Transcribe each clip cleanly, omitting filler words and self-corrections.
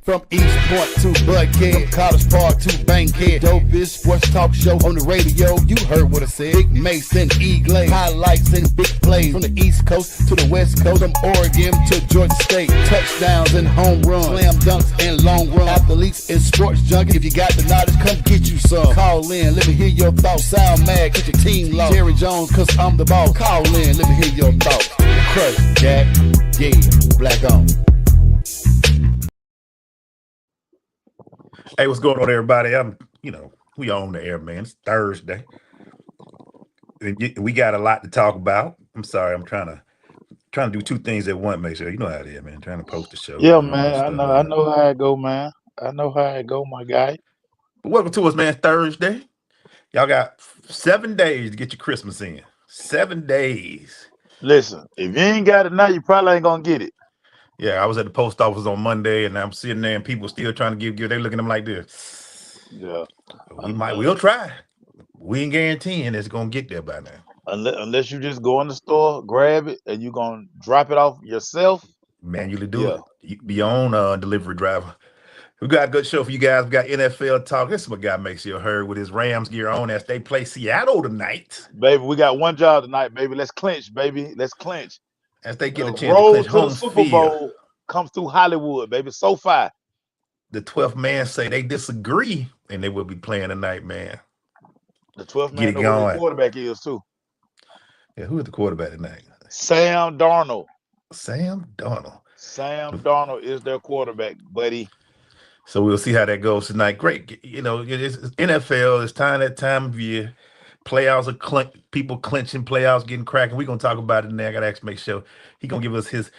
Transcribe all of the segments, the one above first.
From East Point to Buckhead, College Park to Bankhead, dopest sports talk show on the radio. You heard what I said. Big Mason, E-Glade, highlights and big plays from the East Coast to the West Coast, from Oregon to Georgia State. Touchdowns and home runs, slam dunks and long runs, athletes and sports junkies. If you got the knowledge, come get you some. Call in, let me hear your thoughts. Sound mad, get your team lost. Jerry Jones, cause I'm the boss. Call in, let me hear your thoughts. Crush, Jack, yeah, black on. Hey, what's going on, everybody? We on the air, man. It's Thursday. We got a lot to talk about. I'm sorry, I'm trying to do two things at once. Make sure you know how it is, man. Trying to post the show. Yeah, man. I know how it go, man. I know how it go, my guy. But welcome to us, man. Thursday. Y'all got 7 days to get your Christmas in. 7 days. Listen, if you ain't got it now, you probably ain't gonna get it. Yeah, I was at the post office on Monday, and I'm sitting there, and people still trying to give. They looking at them like this. Yeah, We'll try. We ain't guaranteeing it's gonna get there by now. Unless you just go in the store, grab it, and you gonna drop it off yourself. Manually do it. You be on delivery driver. We got a good show for you guys. We got NFL talk. This is what guy makes you heard with his Rams gear on as they play Seattle tonight. Baby, we got one job tonight, baby. Let's clinch, baby. Let's clinch. As they get a chance to clinch home field. Super Bowl comes through Hollywood, baby. SoFi. The 12th man say they disagree, and they will be playing tonight, man. The 12th man knows who the quarterback is, too. Yeah, who is the quarterback tonight? Sam Darnold. Sam Darnold is their quarterback, buddy. So we'll see how that goes tonight. Great. It's NFL. It's that time of year. Playoffs are people clinching, playoffs getting cracking. We're going to talk about it today. I got to actually make sure he's going to give us his,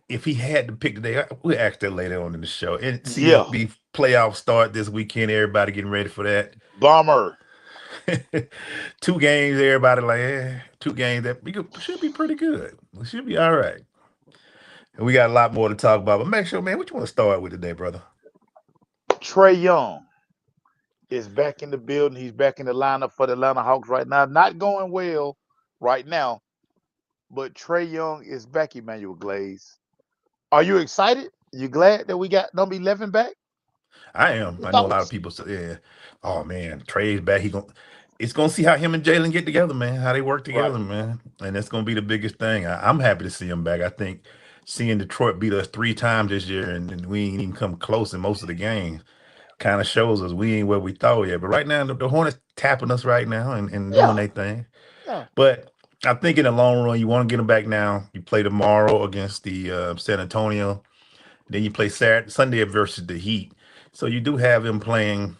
if he had to pick today, we'll ask that later on in the show. And CFP playoffs start this weekend. Everybody getting ready for that. Bomber. 2 games, everybody 2 games that should be pretty good. We should be all right. And we got a lot more to talk about. But make sure, man, what you want to start with today, brother? Trae Young is back in the building. He's back in the lineup for the Atlanta Hawks right now. Not going well right now, but Trae Young is back, Emmanuel Glaze. Are you excited? You glad that we got number 11 back? I am. I know a lot of people say, yeah, oh, man, Trae's back. It's going to see how him and Jalen get together, man, how they work together, man. And that's going to be the biggest thing. I'm happy to see him back. I think seeing Detroit beat us 3 times this year and we ain't even come close in most of the games kind of shows us we ain't where we thought yet. But right now, the Hornets tapping us right now and doing their thing. Yeah. But I think in the long run, you want to get them back now. You play tomorrow against the San Antonio. Then you play Sunday versus the Heat. So you do have him playing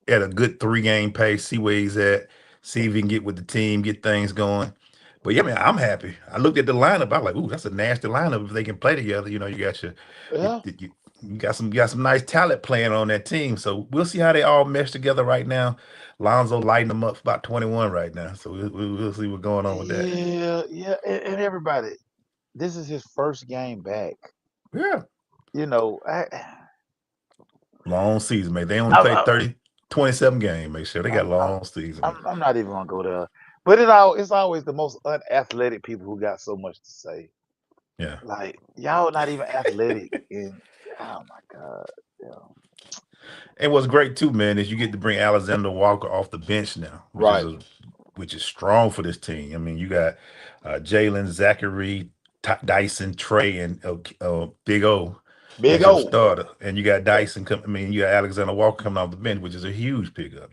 at a good 3-game pace, see where he's at, see if he can get with the team, get things going. But yeah, man, I'm happy. I looked at the lineup. I was like, ooh, that's a nasty lineup if they can play together. You got you got some nice talent playing on that team. So we'll see how they all mesh together right now. Lonzo lighting them up for about 21 right now. So we'll see what's going on with that. Yeah. And everybody, this is his first game back. Yeah. Long season, man. They only play 27 games. Make sure they got long season. I'm not even gonna go there. But it's always the most unathletic people who got so much to say. Yeah. Like, y'all not even athletic. And oh my God. Yeah. And what's great too, man, is you get to bring Alexander Walker off the bench now. Which is strong for this team. I mean, you got Jalen, Zachary, Dyson, Trey, and Big O. Big O starter, and you got Dyson. You got Alexander Walker coming off the bench, which is a huge pickup.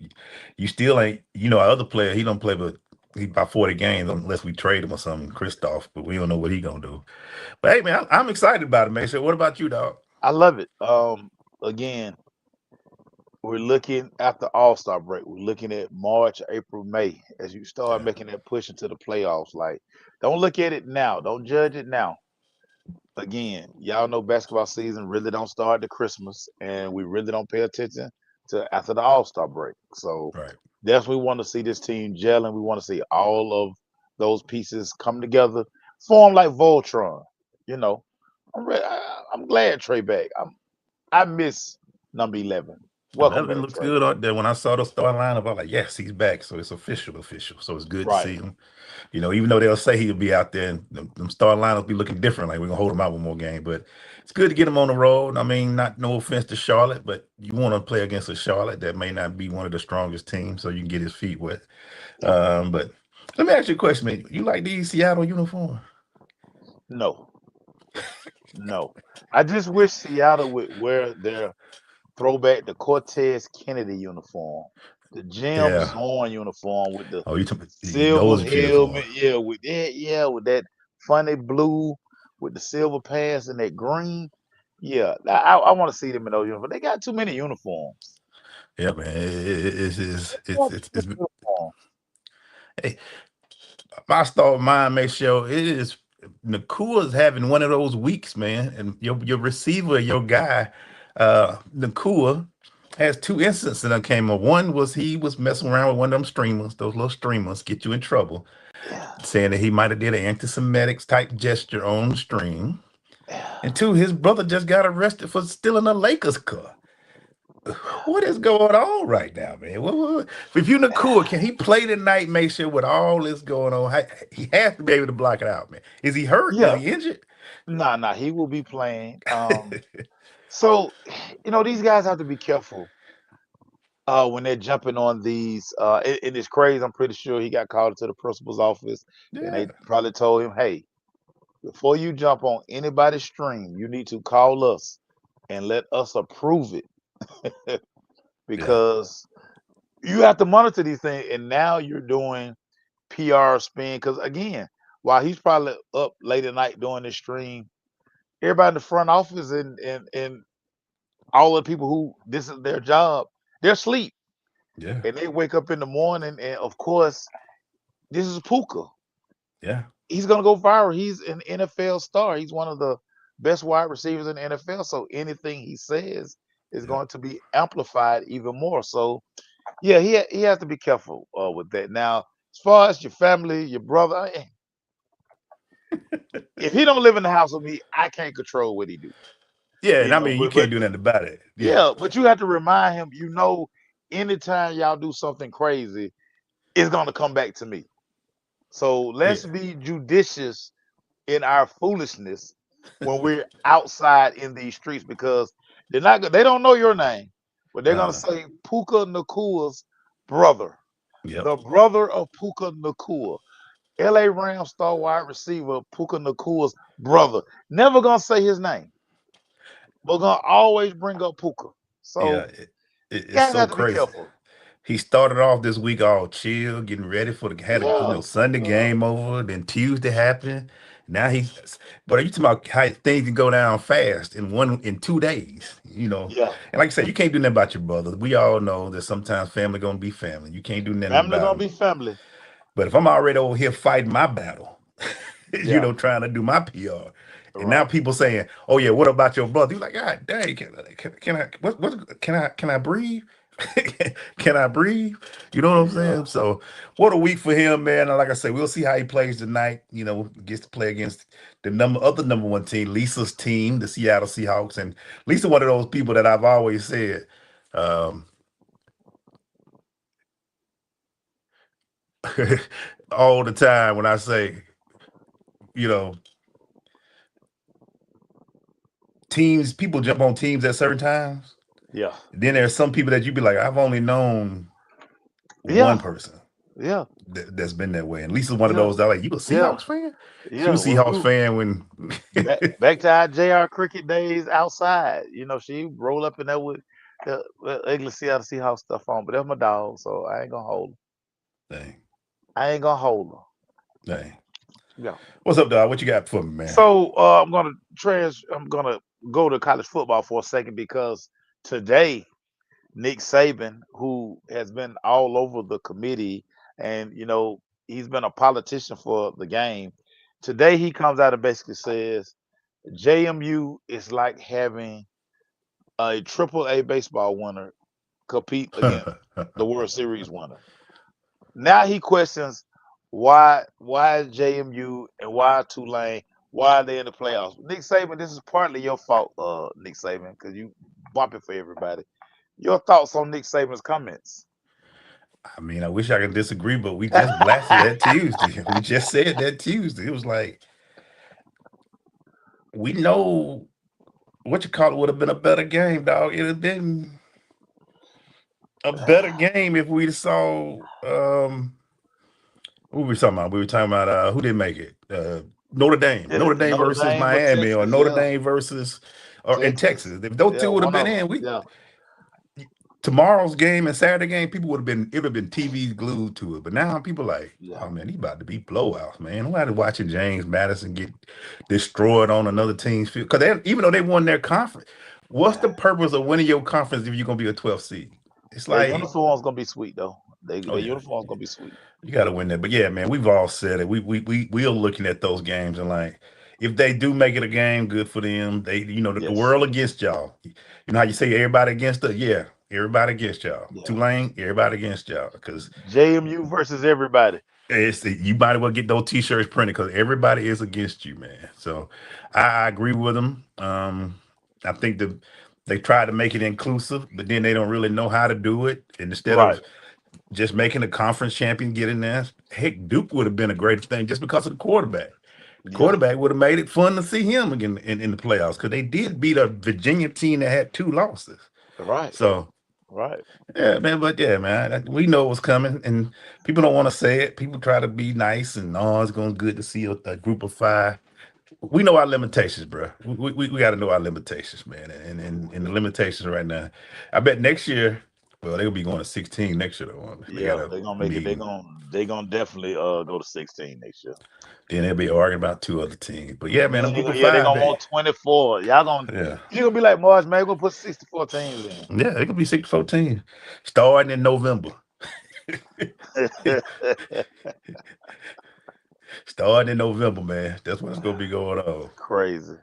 You still ain't, our other player. He don't play, but he about 40 games unless we trade him or something, Kristoff. But we don't know what he gonna do. But hey, man, I'm excited about it, man. So, what about you, dog? I love it. Again, we're looking at the All-Star break. We're looking at March, April, May as you start making that push into the playoffs. Like, don't look at it now. Don't judge it now. Again, y'all know basketball season really don't start to Christmas, and we really don't pay attention to after the All-Star break. So that's when we want to see this team gelling. We want to see all of those pieces come together, form like Voltron. I'm glad Trae back. I miss number 11. Welcome It back, looks Trey. good out there. When I saw the start lineup, I was like, yes, he's back. So it's official. So it's good to Right. see him. Even though they'll say he'll be out there, and them start lineups be looking different. Like we're gonna hold him out one more game, but it's good to get him on the road. I mean, no offense to Charlotte, but you want to play against a Charlotte that may not be one of the strongest teams, so you can get his feet wet. But let me ask you a question, man. You like these Seattle uniforms? No. I just wish Seattle would wear their throwback the Cortez Kennedy uniform, the Jim Yeah. Zorn uniform with the Oh, you talking silver those beautiful. helmet, with that funny blue with the silver pads and that green. Yeah, I want to see them in those uniforms. They got too many uniforms. Yeah, man. It's Uniforms. hey, my star of mine make sure it is Nakua's having one of those weeks, man. And your receiver, your guy, Nakua, has two instances that came up. One was he was messing around with one of them streamers, those little streamers get you in trouble, Yeah, saying that he might have did an anti-Semitic type gesture on the stream. yeah, And two, his brother just got arrested for stealing a Lakers car. What is going on right now, man? If you Nakua, can he play tonight? Make sure with all this going on, he has to be able to block it out, man. Is he hurt? Is yeah. he injured? Nah, he will be playing. So these guys have to be careful when they're jumping on these. And it's crazy. I'm pretty sure he got called into the principal's office, and Yeah, they probably told him, "Hey, before you jump on anybody's stream, you need to call us and let us approve it yeah, because you have to monitor these things." And now you're doing PR spin because again, while he's probably up late at night doing this stream, everybody in the front office and all the people who this is their job, they're asleep yeah, and they wake up in the morning. And of course, this is Puka. yeah, He's gonna go viral. He's an NFL star. He's one of the best wide receivers in the NFL. So anything he says is yeah. going to be amplified even more. So yeah, he has to be careful with that. Now, as far as your family, your brother, if he don't live in the house with me, I can't control what he do. Yeah, You and I know, mean, you but can't do nothing about it. Yeah, yeah, but you have to remind him. Anytime y'all do something crazy, it's gonna come back to me. So yeah, let's be judicious in our foolishness when we're outside in these streets because they don't know your name, but they're gonna uh, say Puka Nacua's brother, yep, the brother of Puka Nacua, LA Rams star wide receiver Puka Nacua's brother. Never gonna say his name, but gonna always bring up Puka. yeah. So It's guys so have to be crazy. careful. He started off this week all chill, getting ready for Yeah. Sunday game over. Then Tuesday happened. Now but are you talking about how things can go down fast in 2 days? Yeah. And like I said, you can't do nothing about your brother. We all know that sometimes family gonna be family. You can't do nothing Family about gonna them. be family. But if I'm already over here fighting my battle, Yeah. trying to do my PR, and now Right. people saying, "Oh yeah, what about your brother?" You're like, "God dang, can I can I breathe? Can I breathe?" You know what I'm Yeah. saying? So, what a week for him, man. And like I said, we'll see how he plays tonight. Gets to play against the number one team, Lisa's team, the Seattle Seahawks, and Lisa, one of those people that I've always said. Um, all the time when I say, you know, people jump on teams at certain times. Yeah. Then there's some people that you be like, I've only known one Yeah. person Yeah. that's been that way. And Lisa's one of Yeah. those that like, you a Yeah. Seahawks fan? She Yeah. was a Seahawks fan when Back to our JR cricket days outside. She roll up in there with the ugly Seattle Seahawks stuff on, but that's my dog, so I ain't gonna hold her. dang, I ain't gonna hold her. dang. Yeah. What's up, dog? What you got for me, man? So I'm gonna go to college football for a second because today Nick Saban, who has been all over the committee and he's been a politician for the game, today he comes out and basically says JMU is like having a triple A baseball winner compete against the World Series winner. Now he questions why is JMU and why Tulane, why are they in the playoffs? Nick Saban, this is partly your fault, Nick Saban, because you bumping for everybody. Your thoughts on Nick Saban's comments? I mean, I wish I could disagree, but we just blasted that Tuesday. We just said that Tuesday. It was like, we know what you call it would have been a better game, dog. It would have been a better game if we saw who we talking about? We were talking about who didn't make it? Notre Dame. Notre Dame Notre versus Dame or Miami, or Texas, Notre yeah. Dame versus or in Texas. Texas. If those Yeah, two would have one been of them. in, Yeah. tomorrow's game and Saturday game, people would have been, it would have been TVs glued to it. But now people like, Yeah. oh man, he about to be blowouts, man. Nobody watching James Madison get destroyed on another team's field. Because even though they won their conference, what's the purpose of winning your conference if you're gonna be a 12th seed? It's Their like, uniform's gonna be sweet though. oh Their yeah, uniform's gonna be sweet. you got to win that. But yeah, man, we've all said it. We are looking at those games and like, if they do make it a game, good for them. They, the Yes. world against y'all. You know how you say everybody against us? Yeah, everybody against y'all. Yeah. Tulane, everybody against y'all. Because JMU versus everybody. you might as well get those T-shirts printed because everybody is against you, man. So I agree with them. I think they try to make it inclusive, but then they don't really know how to do it. And instead Right. of just making a conference champion get in there, heck, Duke would have been a great thing just because of the quarterback. The Yeah. quarterback would have made it fun to see him again in the playoffs because they did beat a Virginia team that had 2 losses. Right. So Right. yeah, man. But yeah, man, we know what's coming, and people don't want to say it. People try to be nice, and it's going good to see a group of 5. We know our limitations, bro. We got to know our limitations, man. And the limitations right now, I bet next year, well, they'll be going to 16 next year. They Yeah, got they're gonna a make it. meeting. They're gonna definitely go to 16 next year. Then they'll be arguing about 2 other teams. But yeah, man, Then a group of they're 5, gonna want 24. Y'all gonna yeah, you're gonna be like March, man, we're gonna put 64 teams in. yeah, it could be 6-14 starting in November. Starting in November, man. That's what's gonna be going on. Crazy.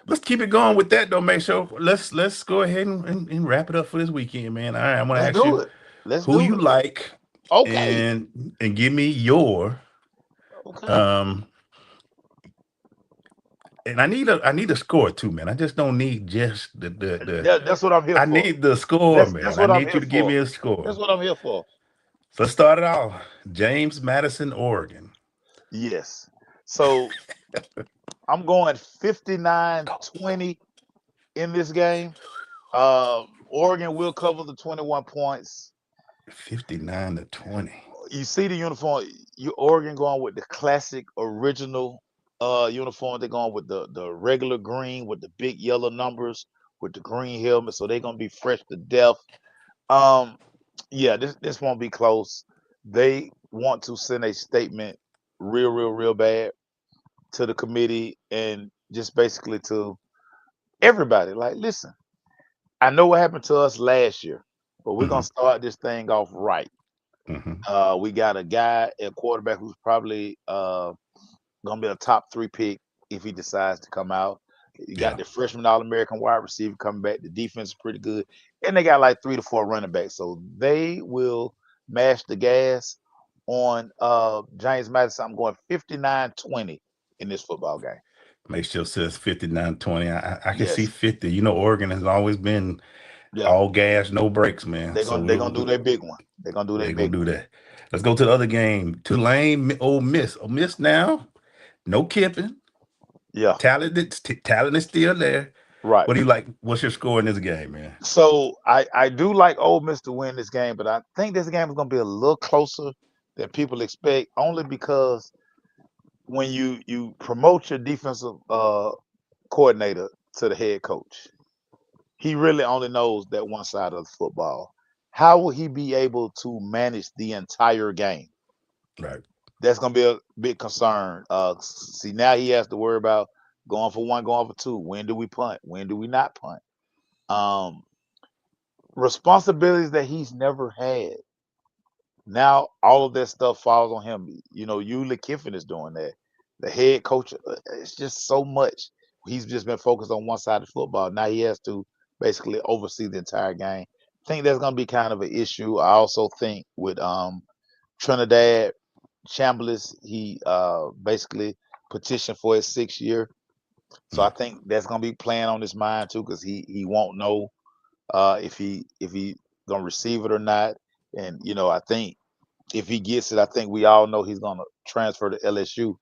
Let's keep it going with that, though, man. So let's go ahead and wrap it up for this weekend, man. All right, I'm gonna Let's ask do you it. Let's who do you it. like, Okay. and give me your Okay. and I need a score too, man. I just don't need just the That's what I'm here I for. need the score, That's man. I what I'm need here you to give for. me a score. That's what I'm here for. So let's start it off. James Madison, Oregon. Yes. So I'm going 59-20 in this game. Oregon will cover the 21 points. 59-20. You see the uniform. Oregon going with the classic original uniform. They're going with the regular green with the big yellow numbers with the green helmet. So they're gonna be fresh to death. Yeah, this won't be close. They want to send a statement real bad to the committee and just basically to everybody. Like, listen, I know what happened to us last year, but we're gonna start this thing off right. We got a guy at quarterback who's probably gonna be a top 3 pick if he decides to come out. You got the freshman All-American wide receiver coming back. The defense is pretty good, and they got like 3 to 4 running backs. So they will mash the gas on James Madison. I'm going 59-20 in this football game. Make sure it says 59-20. I can see Yes. 50. You know, Oregon has always been all gas, no brakes, man. They're gonna do their big one. They're gonna do their big do one. that. Let's go to the other game. Tulane, Ole Miss. Ole Miss now, no Kiffin. Yeah. Talent is still there. Right. What do you like? What's your score in this game, man? So I do like Ole Miss to win this game, but I think this game is gonna be a little closer than people expect, only because when you promote your defensive coordinator to the head coach, he really only knows that one side of the football. How will he be able to manage the entire game? Right. That's gonna be a big concern. See, now he has to worry about going for 1, going for 2. When do we punt? When do we not punt? Responsibilities that he's never had. Now all of that stuff falls on him. You know, Yuli Kiffin is doing that. The head coach, it's just so much. He's just been focused on one side of football. Now he has to basically oversee the entire game. I think that's going to be kind of an issue. I also think with Trinidad Chambliss, he basically petitioned for his 6th year. So I think that's going to be playing on his mind too, because he won't know if he gonna receive it or not. And I think if he gets it, I think we all know he's gonna transfer to LSU.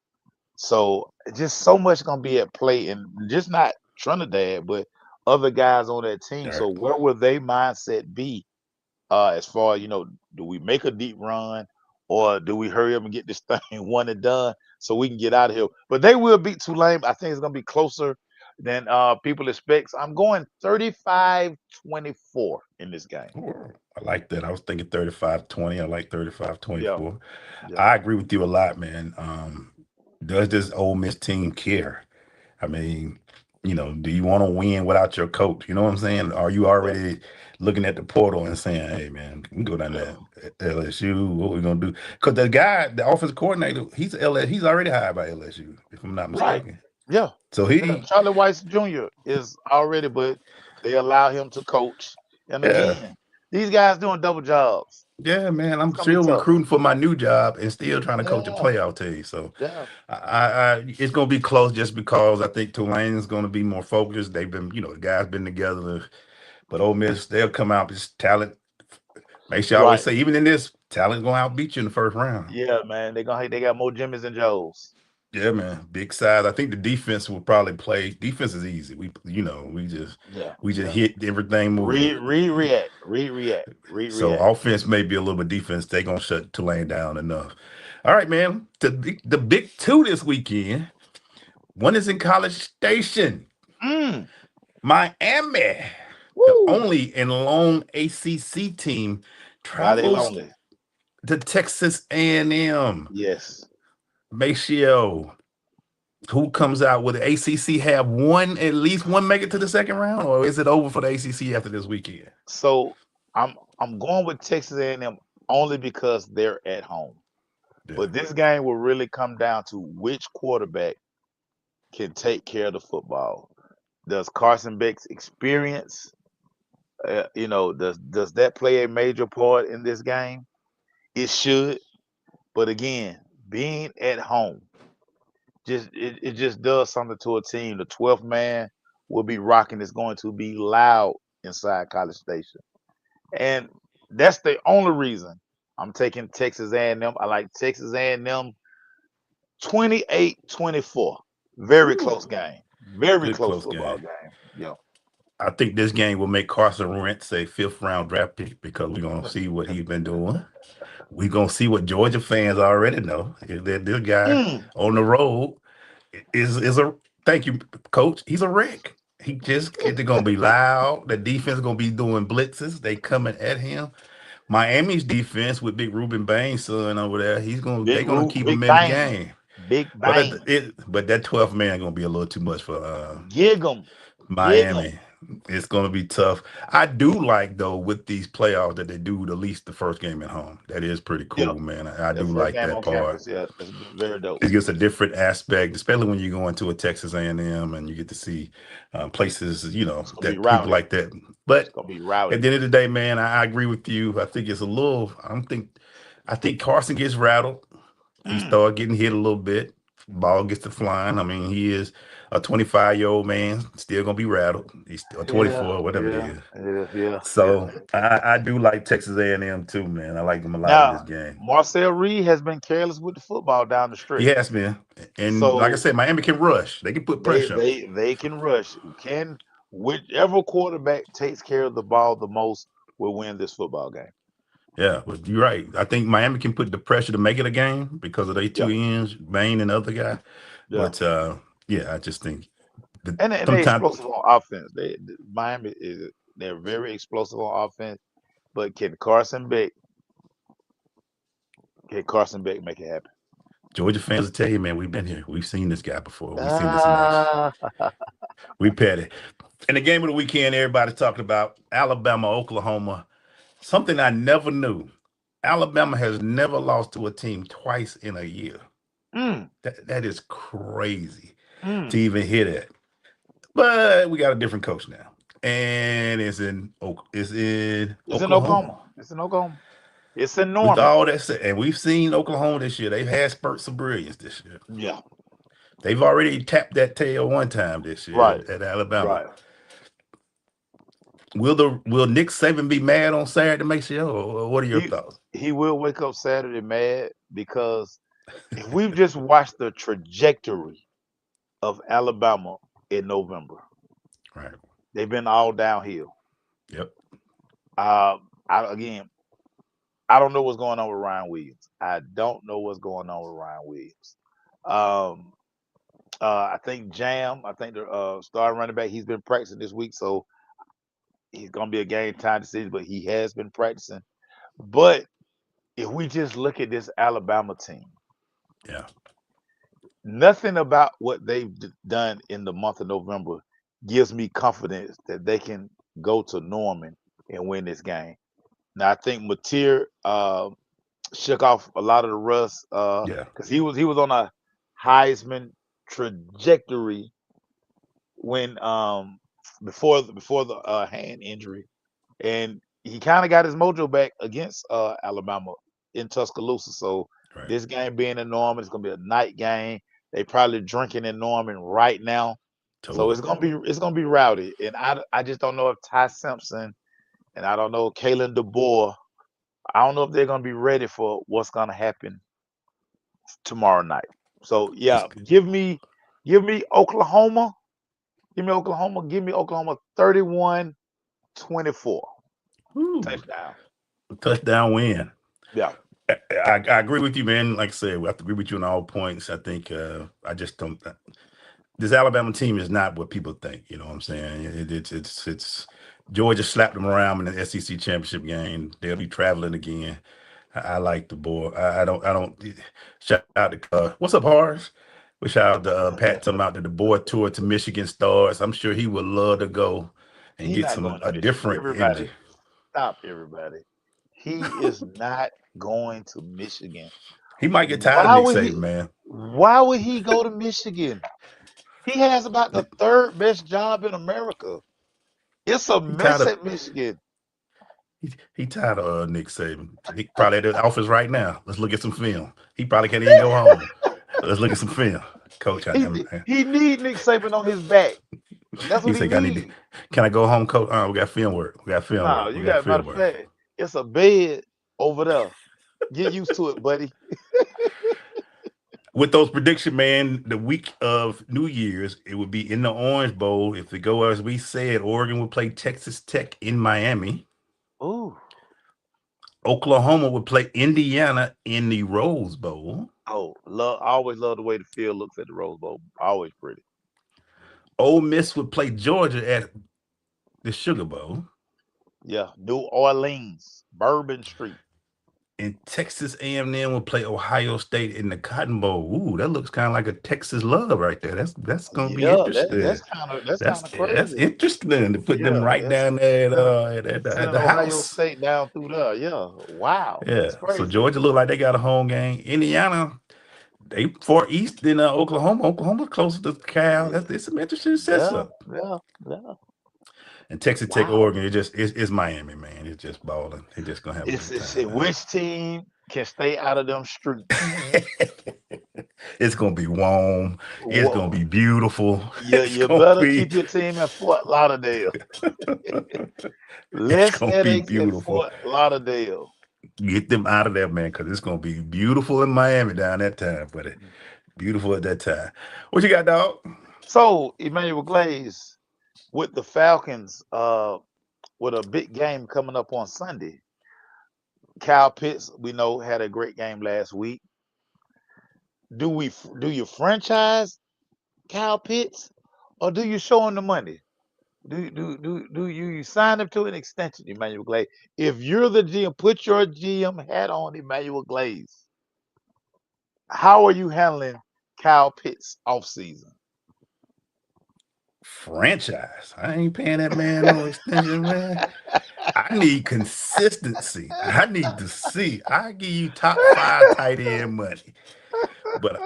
So just so much gonna be at play, and just not Trinidad, but other guys on that team. All So right. where will their mindset be? As far do we make a deep run, or do we hurry up and get this thing one and done so we can get out of here? But they will beat Tulane. I think it's gonna be closer than people expect. So I'm going 35-24 in this game. I like that. I was thinking 35-20. I like Yeah, 35-24. yeah, I agree with you a lot, man. Does this Ole Miss team care? I mean, do you want to win without your coach? You know what I'm saying? Are you yeah, already looking at the portal and saying, hey, man, we can go down yeah. there at LSU? What we going to do? Because the guy, the offensive coordinator, he's already hired by LSU, if I'm not Right. mistaken. Yeah. So Yeah. he, Charlie Weiss Jr. is already, but they allow him to coach. And yeah. again, these guys doing double jobs. Yeah, man, It's I'm gonna be still tough. recruiting for my new job and still trying to coach a Yeah, playoff team. So yeah. it's going to be close just because I think Tulane is going to be more focused. They've been, the guys been together, but Ole Miss, they'll come out with talent. Make sure I always Right. say, even in this, talent's going to outbeat you in the first round. Yeah, man. They got more Jimmys than Joes. Yeah, man, big size. I think the defense will probably play. Defense is easy. We just Yeah, yeah. hit everything moving. So React. offense may be a little bit defense. They gonna shut Tulane down enough. All right, man. The big two this weekend. One is in College Station, Mm. Miami. The Woo. only and lone ACC team Mighty travels lonely. to Texas A&M. Yes. Maceo, who comes out with the ACC have at least one make it to the second round, or is it over for the ACC after this weekend? So I'm going with Texas A&M only because they're at home. Yeah. But this game will really come down to which quarterback can take care of the football. Does Carson Beck's experience, does that play a major part in this game? It should. But again, being at home, it just does something to a team. The 12th man will be rocking. It's going to be loud inside College Station. And that's the only reason I'm taking Texas A&M. I like Texas A&M 28-24. Very close game. Very Good close close football game. game. Yeah. I think this game will make Carson Wentz a 5th-round draft pick because we're going to see what he's been doing. We're going to see what Georgia fans already know. Is that this guy on the road is a – thank you, Coach. He's a wreck. It's going to be loud. The defense is going to be doing blitzes. They coming at him. Miami's defense with Big Ruben Bain's son over there, they're going to keep him Big in the bang. game. Big But bang. that 12th man going to be a little too much for Gig 'em. Miami. It's going to be tough. I do like, though, with these playoffs that they do at least the first game at home. That is pretty cool, man. I do like that part. Campus, yeah, it's very dope. It gets a different aspect, especially when you go into a Texas A&M and you get to see places, that people like that. But It's gonna be rowdy. at the end of the day, man, I agree with you. I think it's a little. I think Carson gets rattled. He started getting hit a little bit. Ball gets to flying. I mean, he is a 25-year-old man, still gonna be rattled. He's still 24, whatever it is. Yeah. So I do like Texas A&M too, man. I like them a lot in this game. Marcel Reed has been careless with the football down the stretch. He has been, and So, like I said, Miami can rush. They can put pressure. They can rush. Whichever quarterback takes care of the ball the most will win this football game. Yeah, but you're right. I think Miami can put the pressure to make it a game because of their two ends, Bain and the other guy. Yeah. But I just think and they're explosive on offense. Miami they're very explosive on offense. But can Carson Beck make it happen? Georgia fans will tell you, man, we've been here. We've seen this guy before. We've seen this match. We petty. In the game of the weekend, everybody's talking about Alabama, Oklahoma. Something I never knew. Alabama has never lost to a team twice in a year. That is crazy to even hear that. But we got a different coach now. And it's in Oklahoma. It's in Oklahoma. It's in Norman. With all that said, and we've seen Oklahoma this year. They've had spurts of brilliance this year. Yeah. They've already tapped that tail one time this year at Alabama. Right. Will Nick Saban be mad on Saturday to make sure? Or what are your He thoughts? he will wake up Saturday mad because if we've just watched the trajectory of Alabama in November, Right. they've been all downhill. Yep. Again, I don't know what's going on with Ryan Williams. I don't know what's going on with Ryan Williams. Um, I think Jam, I think the starting running back, he's been practicing this week, so he's gonna be a game time decision, but he has been practicing. But if we just look at this Alabama team, Yeah. nothing about what they've done in the month of November gives me confidence that they can go to Norman and win this game. Now I think Mateer shook off a lot of the rust Yeah. because he was on a Heisman trajectory when before the hand injury, and he kind of got his mojo back against Alabama in Tuscaloosa. So Right. this game being in Norman, it's gonna be a night game. They probably drinking in Norman right now, so Tour. it's gonna be rowdy. And I just don't know if Ty Simpson and I don't know Kalen DeBoer. I don't know if they're gonna be ready for what's gonna happen tomorrow night. So It's yeah, give me Oklahoma. Give me Oklahoma. Give me Oklahoma 31-24 Ooh, touchdown. touchdown win. Yeah. I agree with you, man. Like I said, we have to agree with you on all points. I think I just don't. This Alabama team is not what people think. You know what I'm saying? It's Georgia slapped them around in the SEC championship game. They'll be traveling again. I like the boy. I don't. Shout out to what's up, Horace? We shout out to Pat talking about the boy tour to Michigan stars. I'm sure he would love to go and He's get not going to a Michigan. different energy. Everybody, stop everybody. He is not going to Michigan. He might get tired of Why Nick would Saban, he man. why would he go to Michigan? He has about the third best job in America. It's a He tired mess of at Michigan. he tired of Nick Saban. He probably at the office right now. Let's look at some film. He probably can't even go home. Let's look at some film, Coach. He need Nick Saban on his back. That's He what he said, "I need to. need. Can I go home, Coach? We got film work. We got film No, work. We you got got matter film of work." fact, it's a bed over there. Get used to it, buddy. With those prediction, man, the week of New Year's, it would be in the Orange Bowl. If it go as we said, Oregon would play Texas Tech in Miami. Ooh. Oklahoma would play Indiana in the Rose Bowl. Oh, I always love the way the field looks at the Rose Bowl. Always pretty. Ole Miss would play Georgia at the Sugar Bowl. Yeah, New Orleans, Bourbon Street. And Texas A&M will play Ohio State in the Cotton Bowl. Ooh, that looks kind of like a Texas love right there. That's gonna be Yeah, interesting. that's kind of That's crazy. interesting to put them Yeah, right that's down there at sending the Ohio house. State down through there. Yeah, wow, Yeah. that's So crazy. Georgia look like they got a home game. Indiana, they far east than Oklahoma. Oklahoma closer to Cal. It's some interesting sets Yeah, up. yeah, yeah. And Texas Tech, Wow. Oregon, it's Miami, man. It's just balling. They're just gonna have a good It's time, man. which team can stay out of them streets? It's gonna be warm. It's gonna Whoa. be beautiful. Yeah, It's you gonna better be keep your team in Fort Lauderdale. it's Less gonna be headaches in beautiful. Fort Lauderdale. Get them out of there, man, because it's gonna be beautiful in Miami down that time, buddy. Beautiful at that time. What you got, dog? So, Emmanuel Glaze with the Falcons, with a big game coming up on Sunday. Kyle Pitts, we know, had a great game last week. Do you franchise Kyle Pitts, or do you show him the money? Do you sign him to an extension, Emmanuel Glaze? If you're the GM, put your GM hat on, Emmanuel Glaze. How are you handling Kyle Pitts off season? Franchise. I ain't paying that man no extension, man. I need consistency. I need to see. I give you top 5 tight end money. But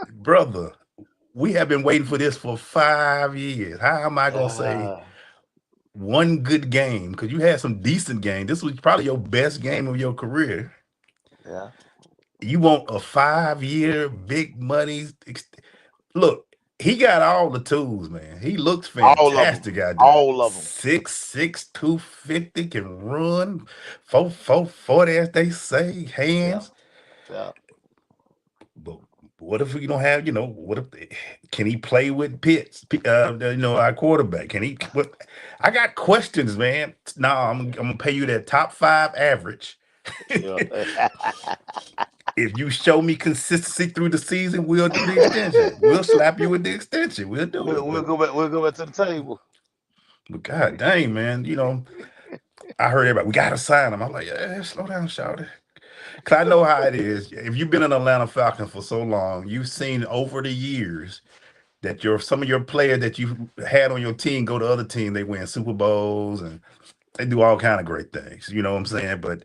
brother, we have been waiting for this for 5 years. How am I gonna say one good game? Because you had some decent games. This was probably your best game of your career. Yeah. You want a 5-year big money? Look, he got all the tools, man. He looks All of them. fantastic out there. All of them. 6'6", 250, can run, 440, as they say, hands. Yeah. But what if we don't have, what if can he play with Pitts? Our quarterback. Can he? What? I got questions, man. Now I'm gonna pay you that top 5 average. Yeah. If you show me consistency through the season, we'll do the extension. We'll slap you with the extension. We'll do it. We'll go back. We'll go back to the table. But God dang, man, I heard everybody, we gotta sign him. I'm like, yeah, slow down, shout it. Cause I know how it is. If you've been an Atlanta Falcon for so long, you've seen over the years that some of your players that you had on your team go to other teams, they win Super Bowls and they do all kind of great things. You know what I'm saying? But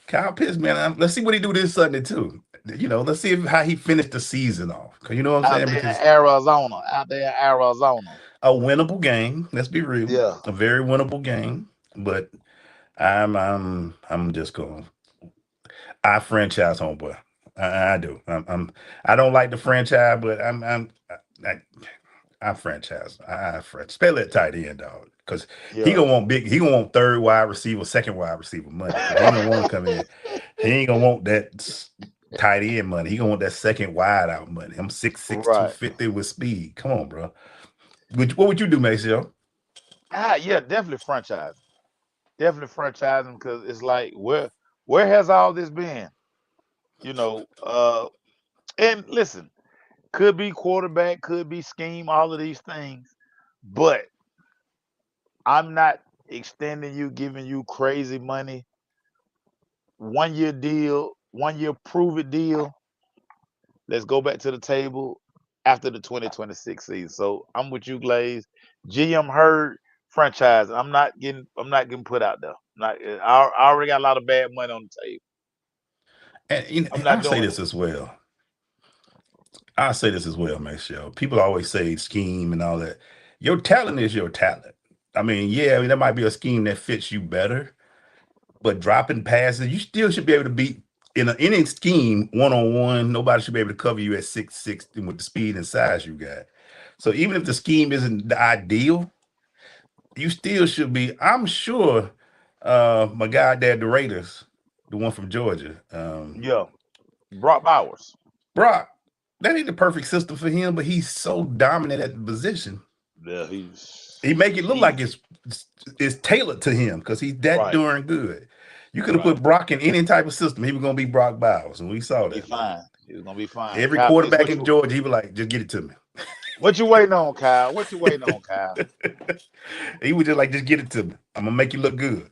Kyle Pitts, man, let's see what he do this Sunday too. Let's see how he finished the season off. Cause you know what I'm saying? Because Because out there in Arizona. a winnable game. Let's be real. Yeah. A very winnable game. But I'm just going. I franchise homeboy. I do. I don't like the franchise, but I franchise. Spell it tight end, dog. Because he gonna want big. He gonna want third wide receiver, second wide receiver money. He ain't gonna want to come in. He ain't gonna want that tight end money. He gonna want that second wide out money. I'm 6'6", 250 with speed. Come on, bro. What would you do, Maceo? Yeah, definitely franchise. Definitely franchising, because it's like, where has all this been? And listen, could be quarterback, could be scheme, all of these things, but I'm not extending you, giving you crazy money. 1 year deal, 1 year prove it deal. Let's go back to the table after the 2026 season. So I'm with you, Glaze. GM heard franchise. I'm not getting put out there. I already got a lot of bad money on the table. And I'll say this as well. I'll say this as well, Maceo. People always say scheme and all that. Your talent is your talent. I mean, there might be a scheme that fits you better, but dropping passes, you still should be able to beat in any scheme one-on-one. Nobody should be able to cover you at 6'6" with the speed and size you got. So even if the scheme isn't the ideal, you still should be. I'm sure my guy there, the Raiders, the one from Georgia. Brock Bowers. Brock, that ain't the perfect system for him, but he's so dominant at the position. Yeah, he make it look like it's tailored to him because he's that darn good. You could have put Brock in any type of system. He was gonna be Brock Bowers, and we saw that. He was gonna be fine. Every quarterback in Georgia, he was like, just get it to me. What you waiting on, Kyle? He was just like, just get it to me. I'm gonna make you look good.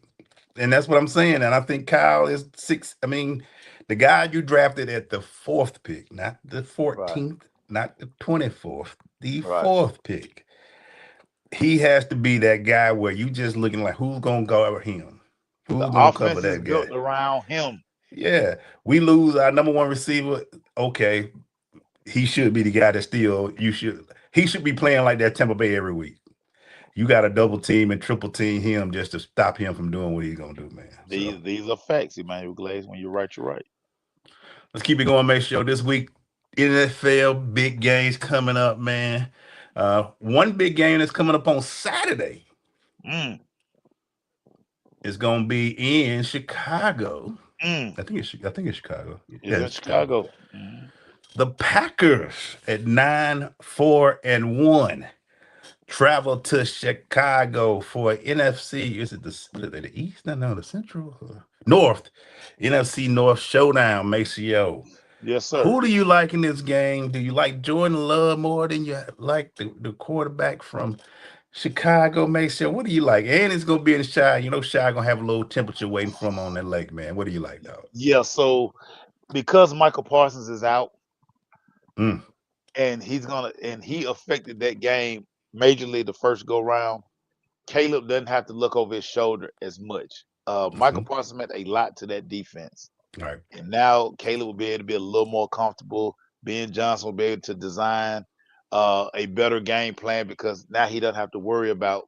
And that's what I'm saying. And I think Kyle is 6. I mean, the guy you drafted at the 4th pick, not the 14th, not the 24th, the 4th pick. He has to be that guy where you just looking like, who's gonna cover him? Who's gonna cover that guy? Built around him. Yeah, we lose our number 1 receiver. Okay, he should be the guy that he should be playing like that Tampa Bay every week. You got to double team and triple team him just to stop him from doing what he's gonna do, man. These are facts, Emmanuel Glaze. When you're right, you're right. Let's keep it going, Maceo. This week, NFL big games coming up, man. One big game that's coming up on Saturday. It's gonna be in Chicago. I think it's Chicago. It's Chicago. The Packers at 9-4-1 travel to Chicago for NFC. Is it the East? No, the Central, North. NFC North showdown, Maceo. Yes, sir. Who do you like in this game? Do you like Jordan Love more than you like the quarterback from Chicago, Maceo? What do you like? And it's gonna be in Chi. Chi gonna have a little temperature waiting for him on that lake, man. What do you like, dog? Yeah, so because Michael Parsons is out, and he affected that game majorly the first go round, Caleb doesn't have to look over his shoulder as much. Michael Parsons meant a lot to that defense. Right. And now Caleb will be able to be a little more comfortable. Ben Johnson will be able to design a better game plan because now he doesn't have to worry about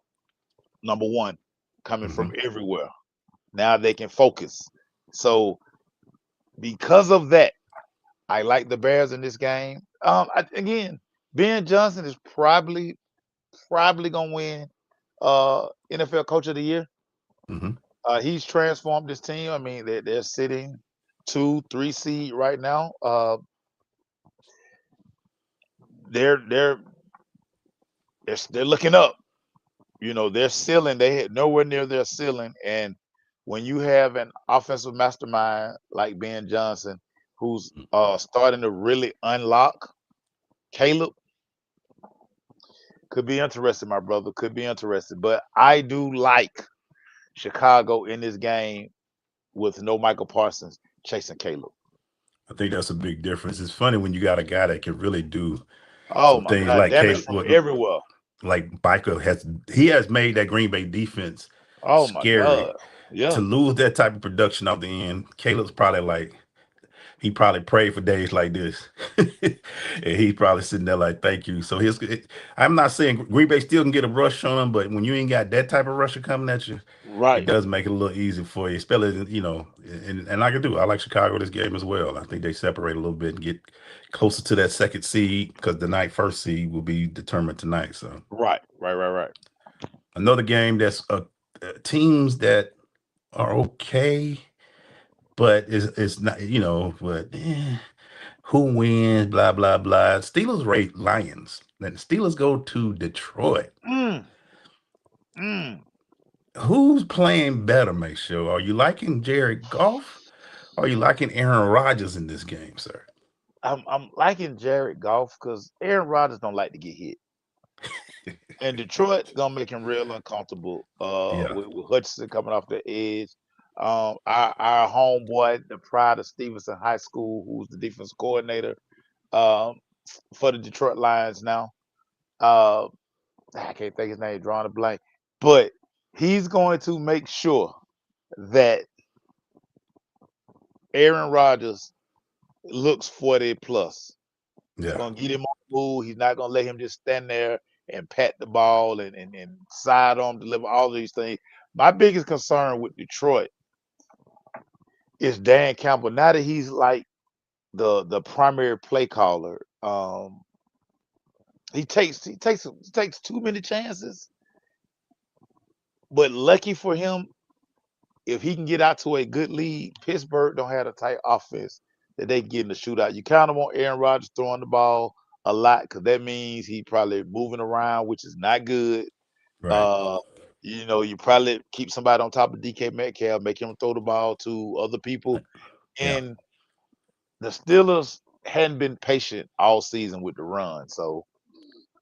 number one coming from everywhere. Now they can focus. So because of that, I like the Bears in this game. Again, Ben Johnson is probably gonna win NFL Coach of the Year. Hmm. He's transformed this team. I mean, they're sitting 2, 3 seed right now. They're looking up. You know, their ceiling, they had nowhere near their ceiling. And when you have an offensive mastermind like Ben Johnson, who's starting to really unlock Caleb, could be interesting, my brother. Could be interesting. But I do like Chicago in this game with no Michael Parsons chasing Caleb. I think that's a big difference. It's funny when you got a guy that can really do Oh some my things God, like damage Caleb, from everywhere. like Baker has made that Green Bay defense Oh my scary. God. To Yeah. lose that type of production off the end, Caleb's probably like he probably prayed for days like this, and he's probably sitting there like, "Thank you." So I'm not saying Green Bay still can get a rush on him, but when you ain't got that type of rusher coming at you, it Right. does make it a little easier for you. Especially, and I can do. I like Chicago this game as well. I think they separate a little bit and get closer to that second seed because the first seed will be determined tonight. So Right. another game that's teams that are okay, but it's not, but who wins, blah, blah, blah. Steelers rate Lions. Then the Steelers go to Detroit. Mm, mm. Who's playing better, make sure? Are you liking Jared Goff? Or are you liking Aaron Rodgers in this game, sir? I'm liking Jared Goff because Aaron Rodgers don't like to get hit. And Detroit gonna make him real uncomfortable Yeah. with Hutchinson coming off the edge. Our homeboy, the pride of Stevenson High School, who's the defense coordinator um, for the Detroit Lions now. Uh, I can't think his name, drawing a blank. But he's going to make sure that Aaron Rodgers looks 40 plus. He's Yeah. gonna get him on the move. He's not gonna let him just stand there and pat the ball and sidearm deliver all these things. My biggest concern with Detroit is Dan Campbell. Now that he's like the primary play caller, he takes too many chances. But lucky for him, if he can get out to a good lead, Pittsburgh don't have a tight offense that they get in the shootout. You kind of want Aaron Rodgers throwing the ball a lot because that means he probably moving around, which is not good. Right. Uh, you probably keep somebody on top of DK Metcalf, make him throw the ball to other people. Yeah. And the Steelers hadn't been patient all season with the run. So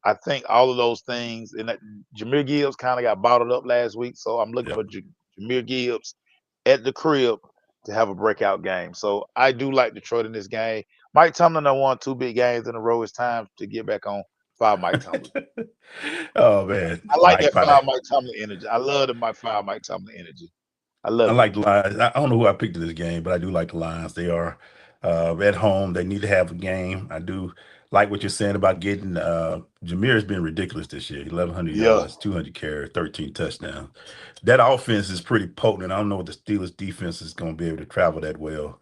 I think all of those things, and Jahmyr Gibbs kind of got bottled up last week. So I'm looking Yeah. for Jahmyr Gibbs at the crib to have a breakout game. So I do like Detroit in this game. Mike Tomlin done won 2 big games in a row. It's time to get back on fire Mike Tomlin. Oh man. I like Mike that probably fire Mike Tomlin energy. I love the fire Mike Tomlin energy. I I love it. like the Lions. I don't know who I picked in this game, but I do like the Lions. They are at home. They need to have a game. I do like what you're saying about getting Jameer has been ridiculous this year. 1,100 Yeah. yards, 200 carries, 13 touchdowns. That offense is pretty potent. I don't know what the Steelers defense is going to be able to travel that well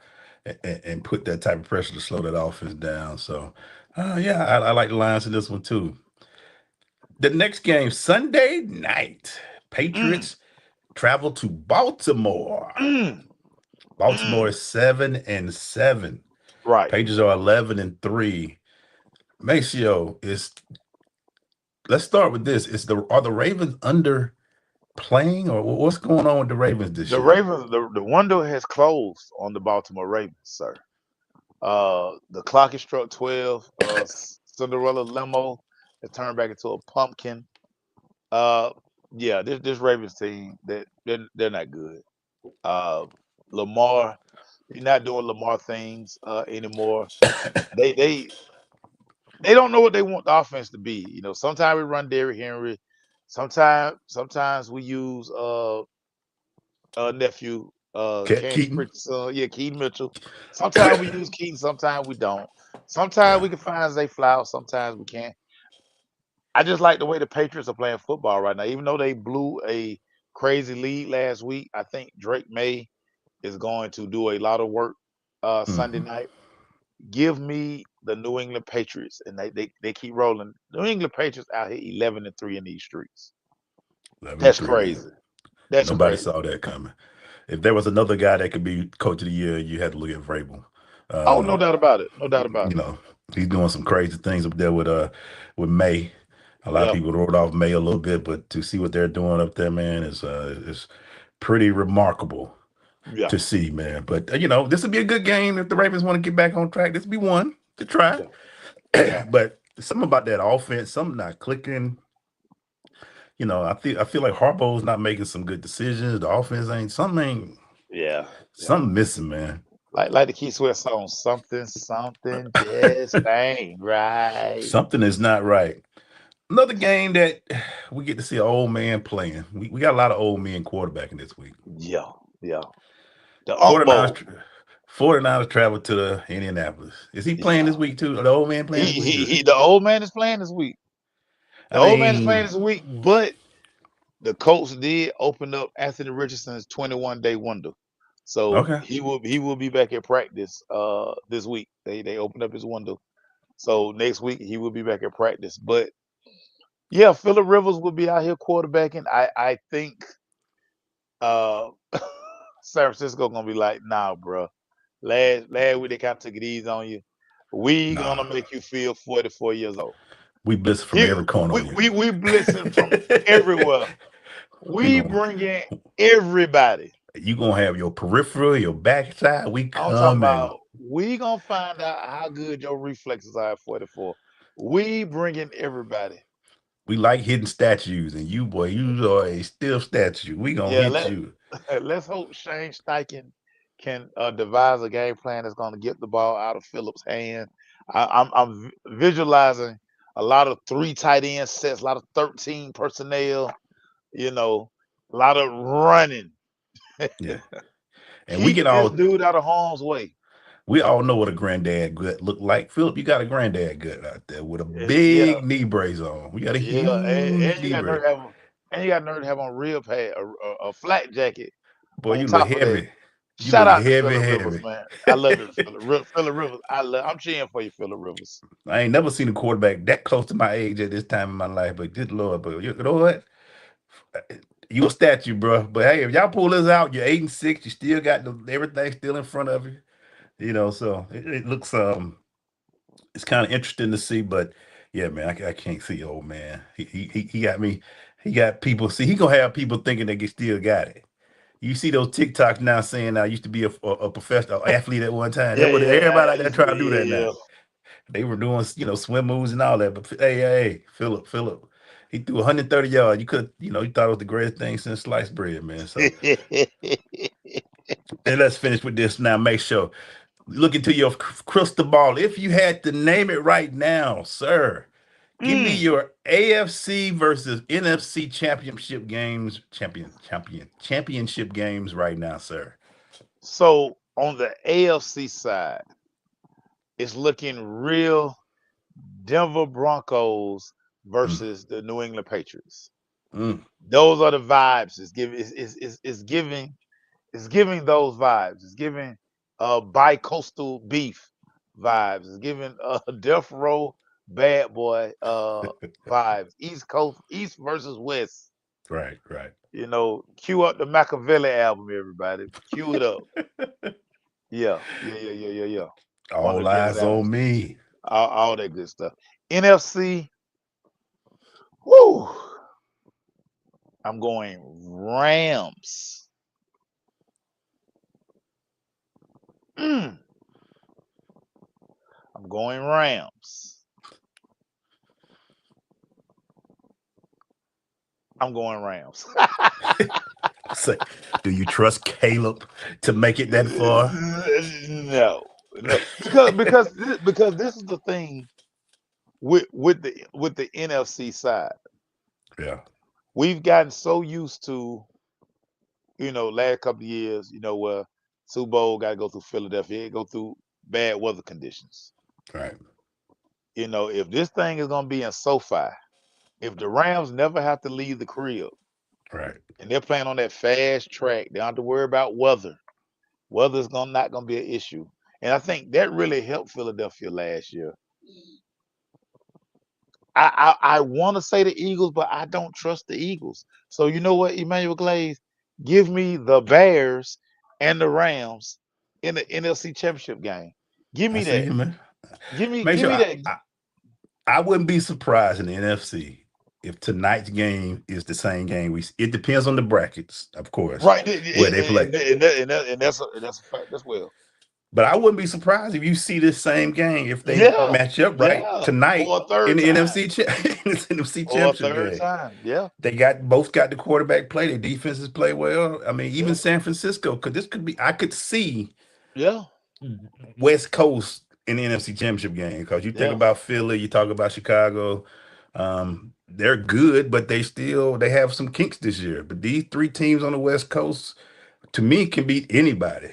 and put that type of pressure to slow that offense down. So, yeah, I like the Lions in this one too. The next game, Sunday night, Mm, Patriots travel to Baltimore. mm, Baltimore mm. is 7-7. Right. Patriots are 11-3. Maceo is. Let's start with this. Are the Ravens under playing, or what's going on with the Ravens this The year? Ravens, the window has closed on the Baltimore Ravens, sir. The clock is struck 12. Cinderella limo has turned back into a pumpkin. Uh, yeah, this Ravens team that they're not good. Uh, Lamar, he's not doing Lamar things anymore. They they they don't know what they want the offense to be. You know, sometimes we run Derrick Henry. Sometimes we use nephew Candy Keaton. Pritchard's son. Yeah, Keaton Mitchell. Sometimes we use Keaton, sometimes we don't. Sometimes Yeah. we can find Zay Flowers, sometimes we can't. I just like the way the Patriots are playing football right now. Even though they blew a crazy lead last week, I think Drake May is going to do a lot of work Sunday Hmm. night. Give me the New England Patriots, and they keep rolling. New England Patriots out here 11-3 in these streets. 11 and That's 3, man. crazy. That's Nobody crazy. saw that coming. If there was another guy that could be coach of the year, you had to look at Vrabel. Oh, no Uh, doubt about it. No doubt about you it. know, he's doing some crazy things up there with May. A lot of Yeah, people wrote off May a little bit, but to see what they're doing up there, man, is pretty remarkable yeah, to see, man. But this would be a good game if the Ravens want to get back on track. This would be one to try. yeah, yeah, But something about that offense, something not clicking. I feel like Harbaugh's not making some good decisions. The offense ain't yeah, yeah. something missing, man. Like the Key Sweat song, something just ain't right. Something is not right. Another game that we get to see an old man playing. We got a lot of old men quarterbacking this week. Yeah, yeah. The Unk 49ers, Bowl. tra- 49ers travel to the Indianapolis. Is he playing Yeah. this week too? The old man playing this week? The old man is playing this week. The I old man is playing mean, this week, but the Colts did open up Anthony Richardson's 21-day window. So okay. he will be back at practice this week. They opened up his window. So next week he will be back at practice. But yeah, Phillip Rivers will be out here quarterbacking. I think San Francisco gonna be like, nah, bro. Last week they kind of took it easy on you. We Nah, gonna make you feel 44 years old. we blitz from Here every corner we on you. we blitzing from everywhere. we We going bringing everybody. you gonna have your peripheral, your backside. We I'm talking coming. about we gonna find out how good your reflexes are at 44. We bringing everybody. We like hitting statues, and you boy, you are a stiff statue. We gonna Yeah, hit you. let's hope Shane Steichen can devise a game plan that's gonna get the ball out of Phillips' hand. I'm visualizing a lot of 3 tight end sets, a lot of 13 personnel. A lot of running. Yeah, and we can Keep this all dude out of harm's way. we all know what a granddad gut look like. Philip, you got a granddad gut out there with a Yeah, big knee brace on. We got a yeah, huge and you knee got nerve brace. to have and you got nerve to have on real pad, a flat jacket Boy, on you look top of that. heavy. You Shout look out to heavy, Phillip Rivers, heavy. man. I love it, Phillip Rivers. I'm cheering for you, Phillip Rivers. I ain't never seen a quarterback that close to my age at this time in my life. But good lord, but you know what? You a statue, bro. But hey, if y'all pull this out, you're 8-6. You still got everything still in front of you. So it looks it's kind of interesting to see. But yeah, man, I can't see old man. He got me. He got people. See, he gonna have people thinking they still got it. You see those TikToks now saying I used to be a professional athlete at one time. That Yeah, was yeah, everybody I out there used to trying to be, do that yeah, now. They were doing swim moves and all that. But hey, Philip, he threw 130 yards. You could you thought it was the greatest thing since sliced bread, man. So yeah. and let's finish with this now. Make sure look into your crystal ball. If you had to name it right now, sir, give me Mm. your AFC versus NFC championship games right now, sir. So on the AFC side, it's looking real Denver Broncos Mm, versus the New England Patriots. mm, Those are the vibes. It's giving those vibes. It's giving bi-coastal beef vibes. It's giving death row bad boy vibes. East Coast, East versus West. right. Cue up the Machiavelli album, everybody. Cue it up. Yeah. One of All the greatest eyes on albums. me. All that good stuff. NFC, whoo. I'm going Rams. Mm, I'm going Rams. I'm going Rams. Say, do you trust Caleb to make it that far? No, no, because this is the thing with the NFC side. Yeah, We've gotten so used to, last couple of years, where Super Bowl got to go through Philadelphia, go through bad weather conditions. right. If this thing is gonna be in SoFi, if the Rams never have to leave the crib Right. and they're playing on that fast track, they don't have to worry about weather. Weather's not gonna be an issue. And I think that really helped Philadelphia last year. I want to say the Eagles, but I don't trust the Eagles. So you know what, Emmanuel Glaze, give me the Bears and the Rams in the NFC Championship game. Give I me see that. you, man. Make Give sure me that. I wouldn't be surprised in the NFC if tonight's game is the same game. It depends on the brackets, of course, Right, where they play. and that's a fact as well. But I wouldn't be surprised if you see this same game if they Yeah, match up right yeah, tonight for a in third the time, NFC for a Championship third game. time. Yeah, They both got the quarterback play. Their defenses play well. I mean, even yeah, San Francisco could be. I could see yeah, West Coast in the NFC Championship game because you think yeah, about Philly, you talk about Chicago. They're good, but they have some kinks this year. But these three teams on the West Coast, to me, can beat anybody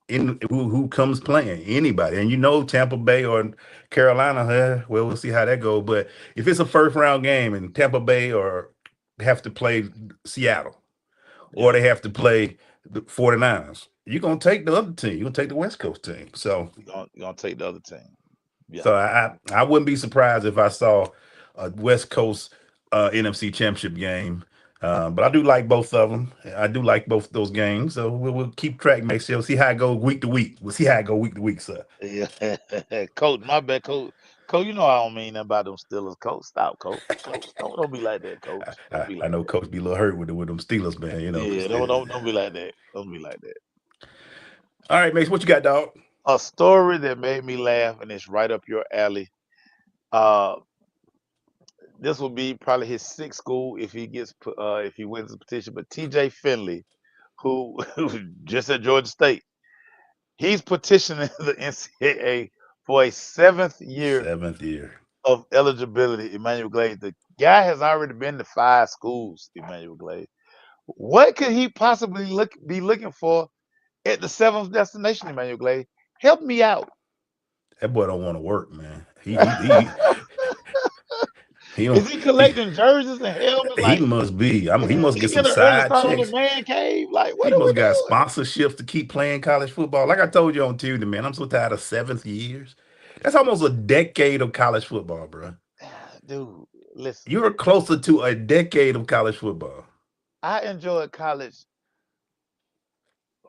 in who comes playing anybody. And Tampa Bay or Carolina, well, we'll see how that goes. But if it's a first round game and Tampa Bay or have to play Seattle or yeah. they have to play the 49ers, you're gonna take the other team. You're gonna take the West Coast team. So You're gonna take the other team. Yeah, so I wouldn't be surprised if I saw a West Coast NFC Championship game. But I do like both of them. I do like both those games. So we'll keep track, make sure, see how it goes week to week. We'll see how it go week to week, sir. yeah. Coach, my bad, Coach. Coach, you know I don't mean nothing about them Steelers. Coach, stop, Coach. Coach, don't be like that, Coach. Don't be I like know that. Coach be a little hurt with them Steelers, man. Yeah, 'Cause don't be like that. Don't be like that. all right, Mace, what you got, dog? A story that made me laugh, and it's right up your alley. Uh, this will be probably his sixth school if he wins the petition. But T.J. Finley, who just at Georgia State, he's petitioning the NCAA for a seventh year 7th year. of eligibility. Emmanuel Glaze, the guy has already been to 5 schools. Emmanuel Glaze, what could he possibly be looking for at the 7th destination? Emmanuel Glaze, help me out. That boy don't want to work, man. He Is don't he he collecting jerseys and helmets? he Like, must be. I mean, he must he get some get an early side start on the checks. man cave. Like, He what are we must got doing? sponsorships to keep playing college football. Like I told you on Tuesday, man, I'm so tired of 7th years. That's almost a decade of college football, bro. Dude, listen, You're closer to a decade of college football. I enjoyed college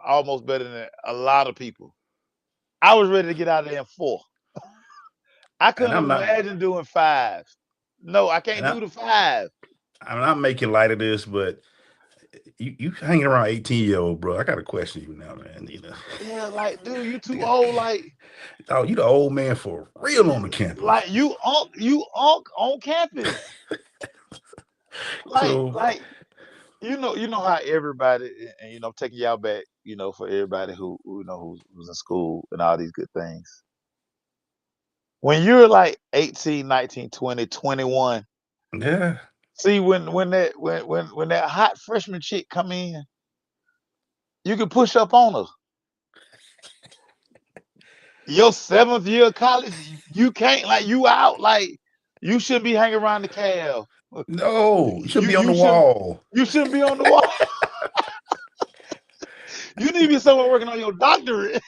almost better than a lot of people. I was ready to get out of there in 4. I And couldn't I'm not imagine doing 5. No, I can't and do the 5. I'm not making light of this, but you hanging around 18-year-old, bro. I got to question you now, man. Yeah, like, dude, you too old. Like, Oh, you the old man for real on the campus. you unk on campus. So Like, you know how everybody, and taking y'all back, for everybody who's in school and all these good things. When you're like 18, 19, 20, 21, yeah, see when that hot freshman chick come in, you can push up on her. Your 7th year of college, you can't, like, you out, like, you shouldn't be hanging around the calf. no, you should You be on the you shouldn't wall. you shouldn't be on the wall. You need to be somewhere working on your doctorate.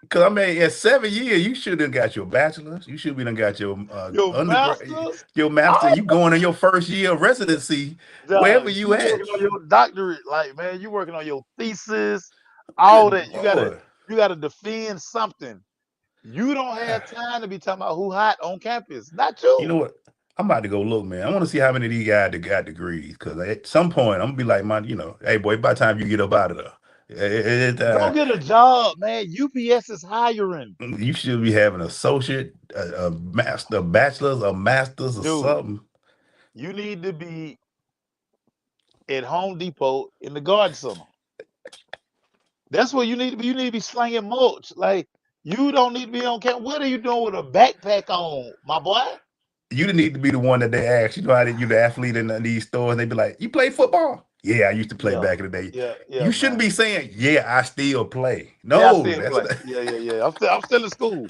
Cause I mean, at 7 years, you should have got your bachelor's. You should be done got your Your undergrad, masters, your master. You going in your first year of residency, wherever dog, you you at. working on your doctorate, like, man, you working on your thesis, all Good that. You gotta Lord. you gotta defend something. You don't have time to be talking about who hot on campus. Not You you. know what? I'm about to go look, man. I want to see how many of these guys that got degrees. Cause at some point, I'm gonna be like, hey boy, by the time you get up out of there, Go get a job, man. UPS is hiring. you should be having an associate, a master, a bachelor's, a master's, or Dude, something. you need to be at Home Depot in the garden center. That's where you need to be. You need to be slinging mulch. Like, you don't need to be on campus. What are you doing with a backpack on, my boy? You need to be the one that they ask. You know how you the athlete in these stores, and they be like, "You play football?" Yeah, I used to play Yeah, back in the day. yeah, You shouldn't man. be saying, "Yeah, I still play." Yeah, I No, still that's play. not. Yeah. I'm still in school.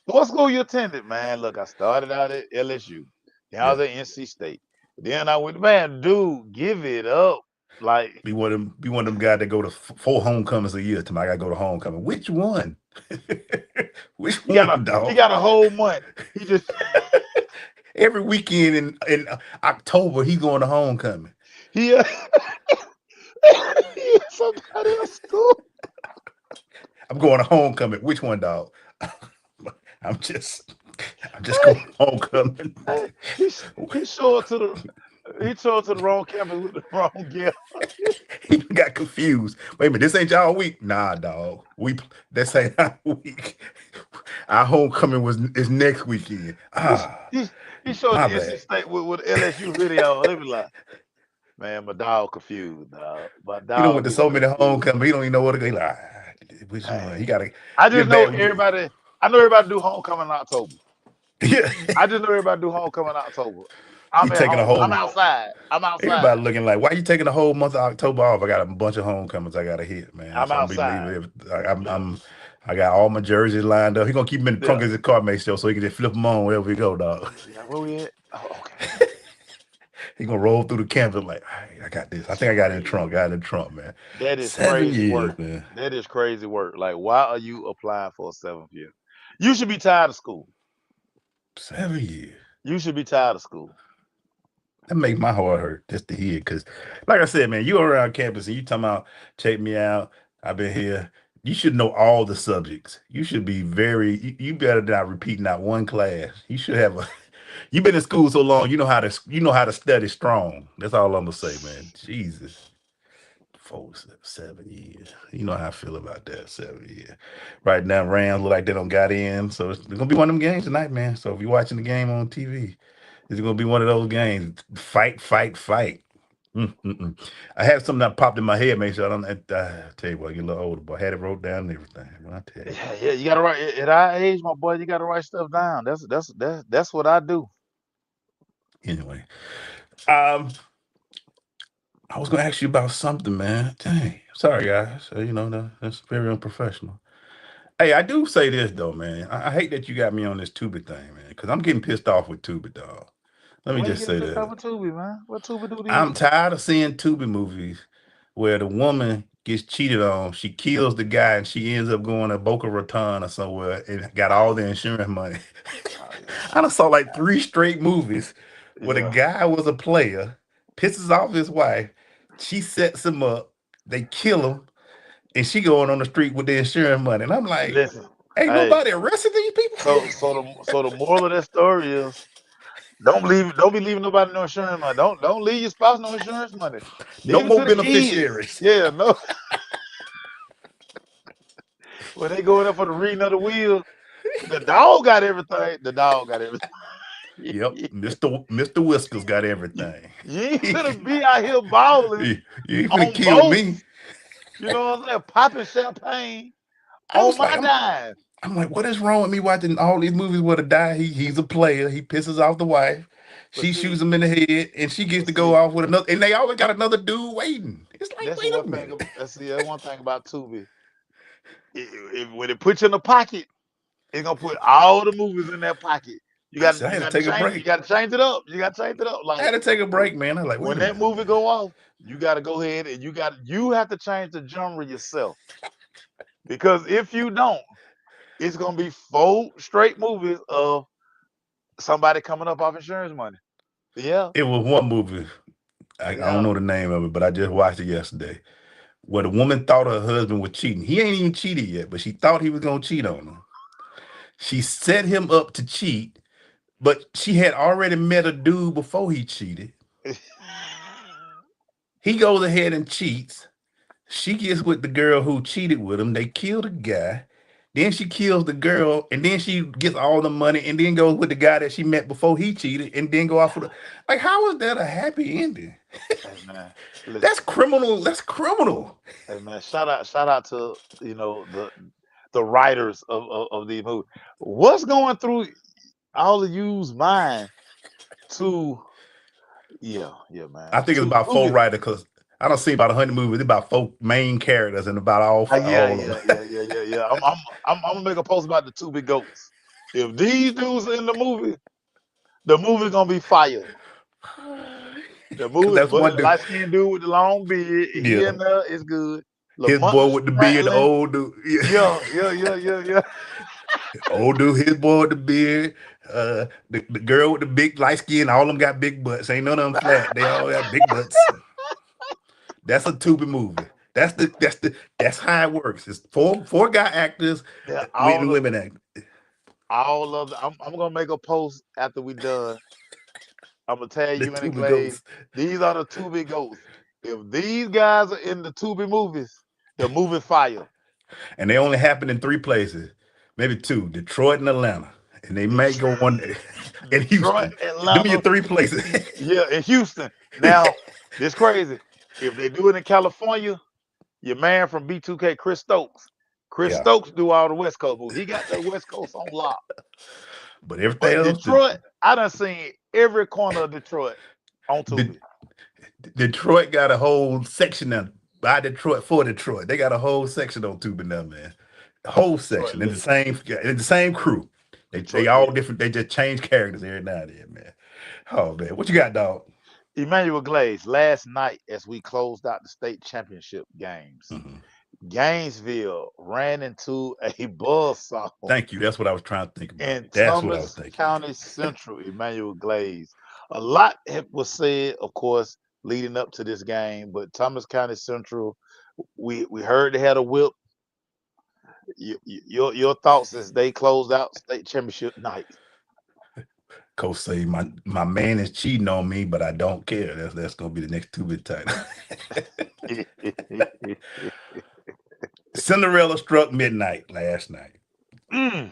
What school you attended, man? Look, I started out at LSU. Then I Yeah, was at NC State. Then I went, man, dude, give it up. Like Be one of them guys that go to 4 homecomings a year. I gotta go to homecoming. Which one? Which he got one, dog? a whole month. He just Every weekend in October, he's going to homecoming. he he at somebody else's school. I'm going to homecoming. Which one, dog? I'm just going to homecoming. He showed up to the wrong campus with the wrong gear. He got confused. Wait a minute, this ain't y'all week? Nah, dog. This ain't our week. Our homecoming is next weekend. He showed my the NC bad. State with LSU video. They be like, man, my dog confused, dog. My He done dog went to is so many confused. homecomings. He don't even know what to go. He like, which one? He gotta. I You're just know bad. everybody. I know everybody do homecoming in October. Yeah. I just know everybody do homecoming in October. I'm You at taking a home. whole. I'm outside. Everybody looking like, why you taking the whole month of October off? I got a bunch of homecomings I gotta hit, man. I'm So I'm outside. I got all my jerseys lined up. He gonna keep them in the trunk of his car, make sure, so he can just flip them on wherever we go, dog. Yeah, where we at? Oh, okay. He gonna roll through the campus like, I got this. I think I got it in the trunk. Man. That is 7 crazy years, work. man. That is crazy work. Like, why are you applying for a 7th year? You should be tired of school. 7 years. You should be tired of school. That makes my heart hurt just to hear. Cause like I said, man, you around campus and you talking about check me out. I've been here. You should know all the subjects. You should be you better not repeat not one class. You should have you've been in school so long, you know how to study strong. That's all I'm gonna say, man. Jesus. 7 years. You know how I feel about that 7 years. Right now, Rams look like they don't got in. So it's gonna be one of them games tonight, man. So if you're watching the game on TV, it's gonna be one of those games. Fight. I had something that popped in my head, man. So I don't tell you what, I get a little older, but I had it wrote down and everything. I tell you. Yeah, you gotta write at our age, my boy. You gotta write stuff down. That's what I do. Anyway, I was gonna ask you about something, man. Dang, sorry, guys. That's very unprofessional. Hey, I do say this though, man. I hate that you got me on this Tubi thing, man, because I'm getting pissed off with Tubi, dog. Let me Why just you say getting pissed off that. with Tubi, man? What Tubi do to I'm you? tired of seeing Tubi movies where the woman gets cheated on, she kills the guy, and she ends up going to Boca Raton or somewhere and got all the insurance money. Oh, yeah. I done saw like 3 straight movies where the guy was a player, pisses off his wife, she sets him up, they kill him, and she going on the street with the insurance money. And I'm like, Listen, ain't hey, nobody arrested these people. so the moral of that story is don't be leaving nobody no insurance money. Don't leave your spouse no insurance money. No Leave it more to the kids. beneficiaries. Yeah, no. When they going up for the reading of the will, the dog got everything. The dog got everything. Yep, Mr. Whiskers got everything. You ain't gonna be out here balling You ain't gonna on kill boats. me. You know what I'm saying? Popping champagne I on was my like, dime. I'm like, what is wrong with me watching all these movies where the guy he's a player, he pisses off the wife, But she see, shoots him in the head, and she gets but to go see, off with another, and they always got another dude waiting. It's like, that's wait a one thing. minute. That's one thing about Tubi. When it puts you in the pocket, it's gonna put all the movies in that pocket. You I got said, I you had got to to take a change. You break. got to change it up. You got to change it up. I had Like to take a break, man. I'm like, wait when a that minute, movie man. go off, you got to go ahead and you have to change the genre yourself. Because if you don't, it's gonna be 4 straight movies of somebody coming up off insurance money. Yeah, It was one movie. I don't yeah. know the name of it, but I just watched it yesterday. Where the woman thought her husband was cheating. He ain't even cheated yet, but she thought he was gonna cheat on her. She set him up to cheat, but she had already met a dude before he cheated. He goes ahead and cheats. She gets with the girl who cheated with him. They kill the guy. Then she kills the girl, and then she gets all the money, and then goes with the guy that she met before he cheated, and then go off with like, how is that a happy ending? Hey man, listen. That's criminal. That's criminal. Hey man, shout out to the writers of these movies. What's going through all of you's mind to yeah man I think it's about 4 Tubi. writers because I don't see about 100 movies. It's about 4 main characters and about all of them. Yeah. I'm gonna make a post about the Tubi goats. If these dudes are in the movie's gonna be fire. The Because movie, that's one but dude. light skinned dude with the long beard, he Yeah. in there is good. His Lamont boy with the beard, the Spratlin, old dude. yeah, yeah, yeah, yeah, yeah. Old dude, his boy with the beard. The girl with the big light skin, all of them got big butts. Ain't none of them flat. They all got big butts. That's a Tubi movie. That's how it works. It's four guy actors Yeah, with the women actors. all of the, I'm gonna make a post after we done. I'm gonna tell The you in the Tubi glaze. goes. These are the Tubi goats. If these guys are in the Tubi movies, the movie fire. And they only happen in three places, maybe two, Detroit and Atlanta. And they may go one day in Detroit, Houston. Give me your Atlanta, three places. yeah, in Houston. Now, this crazy. If they do it in California, your man from B2K, Chris Stokes. Chris Yeah. Stokes do all the West Coast movies. He got the West Coast on lock. But everything But else, Detroit, I done seen every corner of Detroit on the, Tubi. Detroit got a whole section now by Detroit for Detroit. They got a whole section on Tubi now, man. A whole Detroit section lit. in the same crew. They Detroit all lit. different. They just change characters every now and then, man. Oh man, what you got, dog? Emmanuel Glaze, last night as we closed out the state championship games, Mhm. Gainesville ran into a buzzsaw Thank you. That's what I was trying to think about. in That's what I was Thomas thinking. County Central, Emmanuel Glaze. A lot was said, of course, leading up to this game, but Thomas County Central, we heard they had a whip. Your thoughts as they closed out state championship night? Coach say my man is cheating on me, but I don't care. That's gonna be the next Tubi title. Cinderella struck midnight last night. Mm.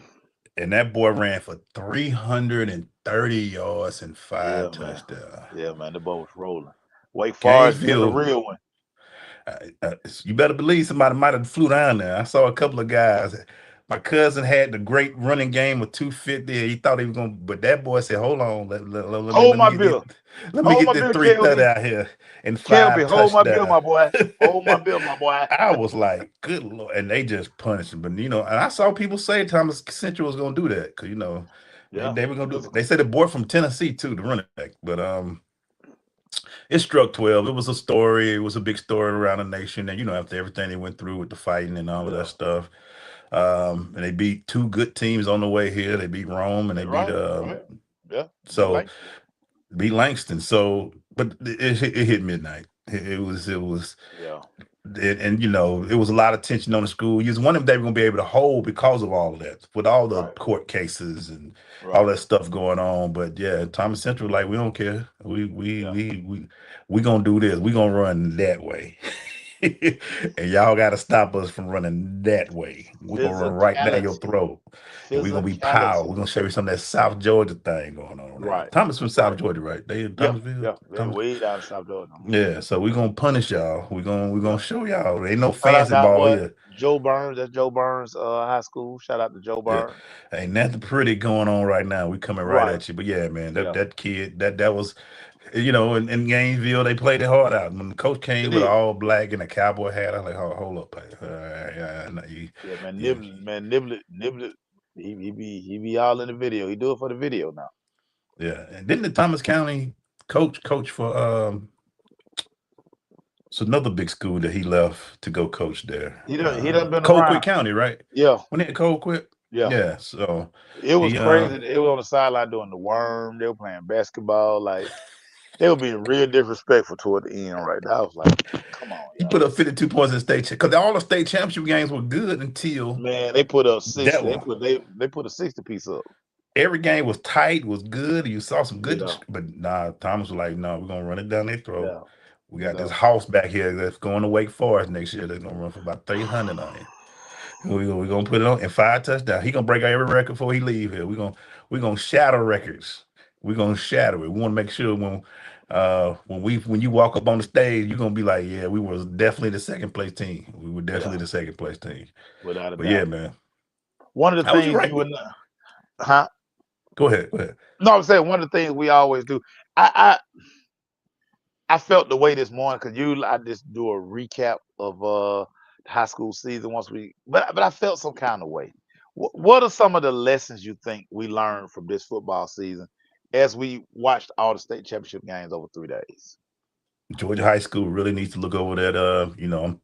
And that boy ran for 330 yards and Yeah, 5 man. touchdowns. Yeah, man. The ball was rolling. Wake Forest getting a Gainesville, real one. you better believe somebody might have flew down there. I saw a couple of guys. My cousin had the great running game with 250. He thought he was going to, but that boy said, hold on, Hold let me my get this, bill. let me Hold get my this bill, 330 Kelby. out here and 5 Kelby, hold my bill, touchdowns. my boy. Hold my bill, my boy. I was like, good Lord. And they just punished him. But, and I saw people say Thomas Central was going to do that because, Yeah. they were going to do it. They said the boy from Tennessee, too, the running back. But it struck 12. It was a story. It was a big story around the nation. And, after everything they went through with the fighting and all of that stuff. And they beat two good teams on the way here. They beat Rome and they beat Right. Yeah. so beat Langston. So, but it hit midnight. It was Yeah. and it was a lot of tension on the school. You was wondering if they were going to be able to hold because of all of that, with all the Right. court cases and all that stuff going on. But yeah, Thomas Central, like, we don't care. We gonna do this. We gonna run that way. And y'all got to stop us from running that way. We're going to run right down your throat. And we're going to be power. We're going to show you some of that South Georgia thing going on. Right. Thomas from South Georgia, right? They in Thomasville? Yeah. Thomas? Way down in South Georgia. Yeah, so we're going to punish y'all. We're gonna show y'all. There ain't no Shout out fancy ball here. Joe Burns. That's Joe Burns High School. Shout out to Joe Burns. Yeah. Ain't nothing pretty going on right now. We coming right at you. But yeah, man, that kid, that was, in Gainesville, they played it hard out. When the coach came with all black and a cowboy hat, I was like, hold up, Niblet, he be all in the video. He do it for the video now. Yeah, and didn't the Thomas County coach for it's another big school that he left to go coach there. He done been Colquitt around. County, right? Yeah. When they at Colquitt? Yeah. So it was crazy. They were on the sideline doing the worm. They were playing basketball. Like, they were being real disrespectful toward the end right now. I was like, come on. He put up 52 points in state because all the state championship games were good until they put up 60. They put a 60 piece up. Every game was tight, was good. You saw some good, but nah, Thomas was like, no, we're gonna run it down their throat. Yeah. We got this house back here that's going to Wake Forest next year. They're gonna run for about 300 on it. We're gonna put it on in 5 touchdowns. He gonna break out every record before he leave here. We're gonna shatter records. We're gonna shatter it. We want to make sure when you walk up on the stage, you're gonna be like, yeah, we was definitely the second place team. We were definitely the second place team. Without a doubt. Yeah, man. One of the things you would know, huh? Go ahead. No, I'm saying one of the things we always do. I felt the way this morning because I just do a recap of high school season but I felt some kind of way. What are some of the lessons you think we learned from this football season as we watched all the state championship games over 3 days? Georgia High School really needs to look over that.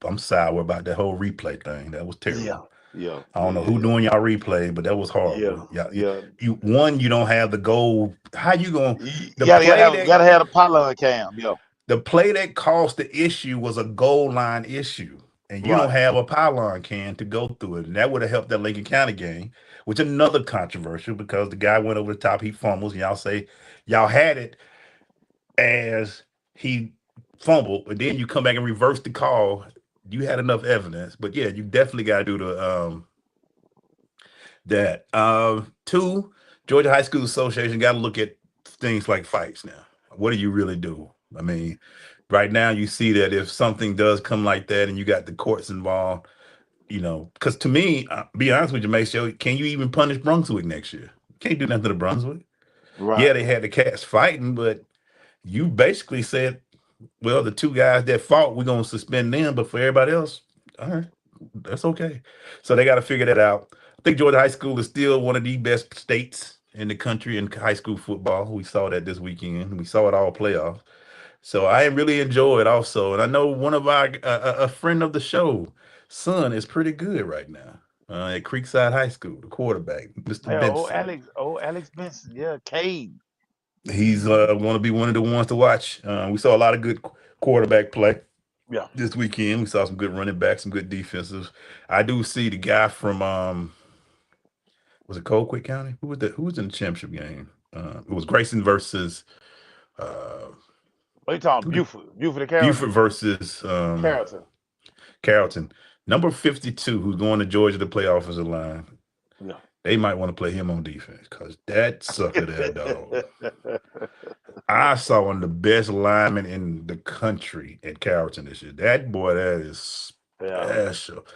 I'm sour about that whole replay thing. That was Yeah, terrible. yeah, I yeah, don't know yeah, who yeah, doing y'all replay, but that was yeah, horrible. Yeah, yeah. you don't have the goal. How you going You the gotta play have that gotta have a pylon cam. Yeah, the play that caused the issue was a goal line issue, and you don't right, have a pylon can to go through it, and that would have helped that Lincoln County game, which another controversial because the guy went over the top, he fumbles, and y'all say y'all had it as he fumbled, but then you come back and reverse the call. You had enough evidence, but yeah, you definitely got to do that. Two, Georgia High School Association got to look at things like fights now. What do you really do? I mean, right now you see that if something does come like that and you got the courts involved, because to me, be honest with you, Maceo, can you even punish Brunswick next year? Can't do nothing to Brunswick. right. Yeah, they had the cats fighting, but you basically said, well, the two guys that fought, we're gonna suspend them, but for everybody else, all right, that's okay. So they got to figure that out. I think Georgia High School is still one of the best states in the country in high school football. We saw that this weekend. We saw it all playoffs. So I really enjoy it also, and I know one of our a friend of the show, son, is pretty good right now at Creekside High School. The quarterback, Mr. Yeah, Benson. old Alex Benson. Yeah, Cade. He's Hmm. going to be one of the ones to watch. We saw a lot of good quarterback play Yeah. this weekend. We saw some good running backs, some good defensives. I do see the guy from was it Colquitt County? Who was in the championship game? It was Grayson versus uh, What you talking? who did Buford, Buford and Buford Carrollton, versus Carrollton. Carrollton. Number 52, who's going to Georgia to play offensive line. Yeah. They might want to play him on defense because that sucker there, dog. I saw one of the best linemen in the country at Carrollton this year. That boy, that is Yeah, special.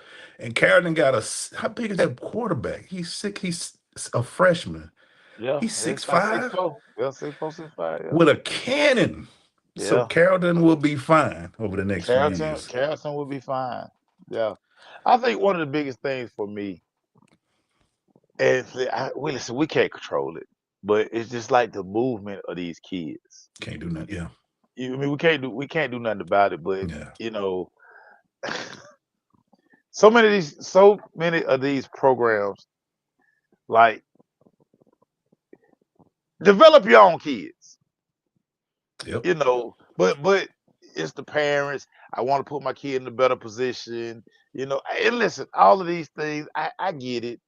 And Carrollton got how big is that quarterback? He's sick. He's a freshman. yeah. He's It's six about six five four. Yeah, 6'4", 6'5". Yeah, with a cannon. So yeah. Carrollton will be fine over the next few years. Carrollton will be fine. Yeah, I think one of the biggest things for me is listen, we can't control it, but it's just like the movement of these kids. Can't do nothing. Yeah. I mean, we can't do nothing about it, but Yeah. you know, so many of these programs, like develop your own kids. Yep. But it's the parents. I want to put my kid in a better position. And listen, all of these things, I get it.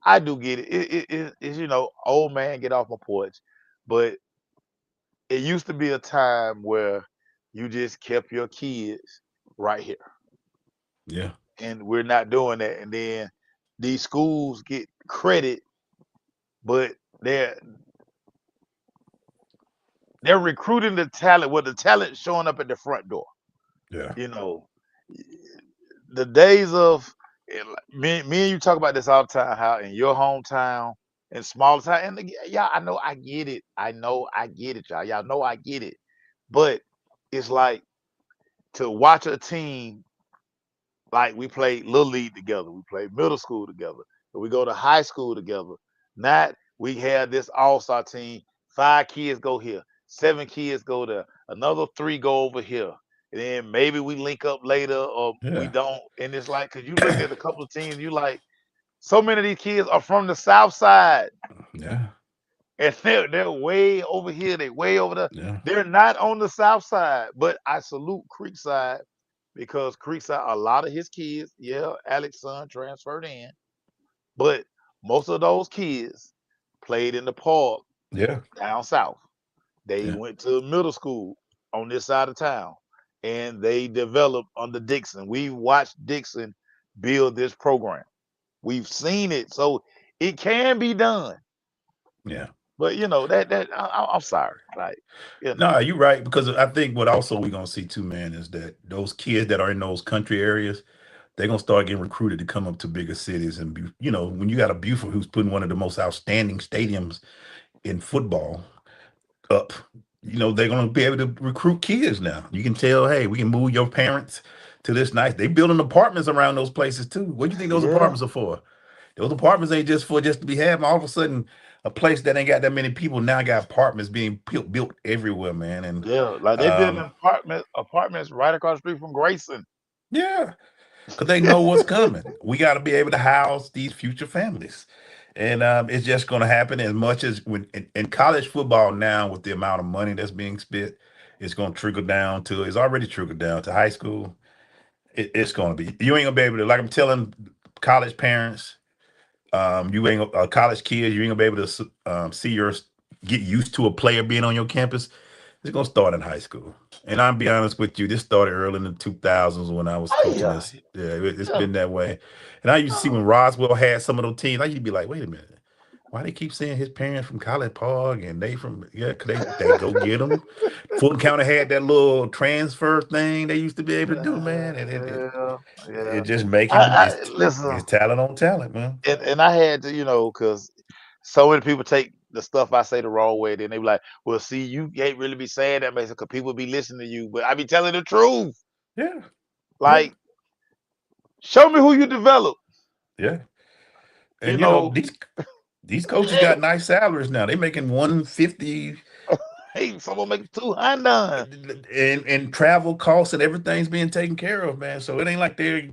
I do get it. It's old man, get off my porch. But it used to be a time where you just kept your kids right here, Yeah. and we're not doing that. And then these schools get credit, but they're they're recruiting the talent. Well, the talent showing up at the front door. Yeah. You know, the days of me and you talk about this all the time. How in your hometown and small town, and y'all, I know I get it. I know I get it, y'all. Y'all know I get it. But it's like to watch a team like we played little league together, we played middle school together, and we go to high school together. Not we have this all-star team, 5 kids go here, 7 kids go there, another 3 go over here. And then maybe we link up later or we Yeah. don't. And it's like, cause you look at a couple of teams, you like, so many of these kids are from the south side. Yeah. And they're way over here, they way over there. Yeah. They're not on the south side. But I salute Creekside because Creekside, a lot of his kids, yeah, Alex's son transferred in, but most of those kids played in the park Yeah. down south. They Yeah. went to middle school on this side of town and they developed under Dixon. We watched Dixon build this program. We've seen it. So it can be done. Yeah. But I'm sorry. Like, No, you're right because I think what also we're gonna see too, man, is that those kids that are in those country areas, they're gonna start getting recruited to come up to bigger cities and be, when you got a Buford who's putting one of the most outstanding stadiums in football up, they're gonna be able to recruit kids now. You can tell, hey, we can move your parents to this nice. They building apartments around those places too. What do you think those yeah, apartments are for? Those apartments ain't just to be had. All of a sudden, a place that ain't got that many people now got apartments being built everywhere, man. And Yeah, like they building apartments right across the street from Grayson. yeah, because they know what's coming. We got to be able to house these future families. And it's just going to happen as much as in college football now, with the amount of money that's being spent, it's going to trickle down to, it's already trickled down to high school. It's going to be, you ain't going to be able to, like I'm telling college parents, you ain't college kids, you ain't going to be able to get used to a player being on your campus. It's going to start in high school. And I'll be honest with you, this started early in the 2000s when I was coaching this. Yeah, it's been that way. And I used to see when Roswell had some of those teams, I used to be like, wait a minute. Why they keep saying his parents from College Park and they from, cause they go get them. Fulton County had that little transfer thing they used to be able to do, man. And it just making Listen, it's talent on talent, man. and I had to, because so many people take the stuff I say the wrong way. Then they be like, well, see, you can't really be saying that, man, because people be listening to you. But I be telling the truth. Yeah. Like, show me who you develop. Yeah. And these coaches got nice salaries now. They making $150. Hey, someone make $200. And travel costs and everything's being taken care of, man. So it ain't like they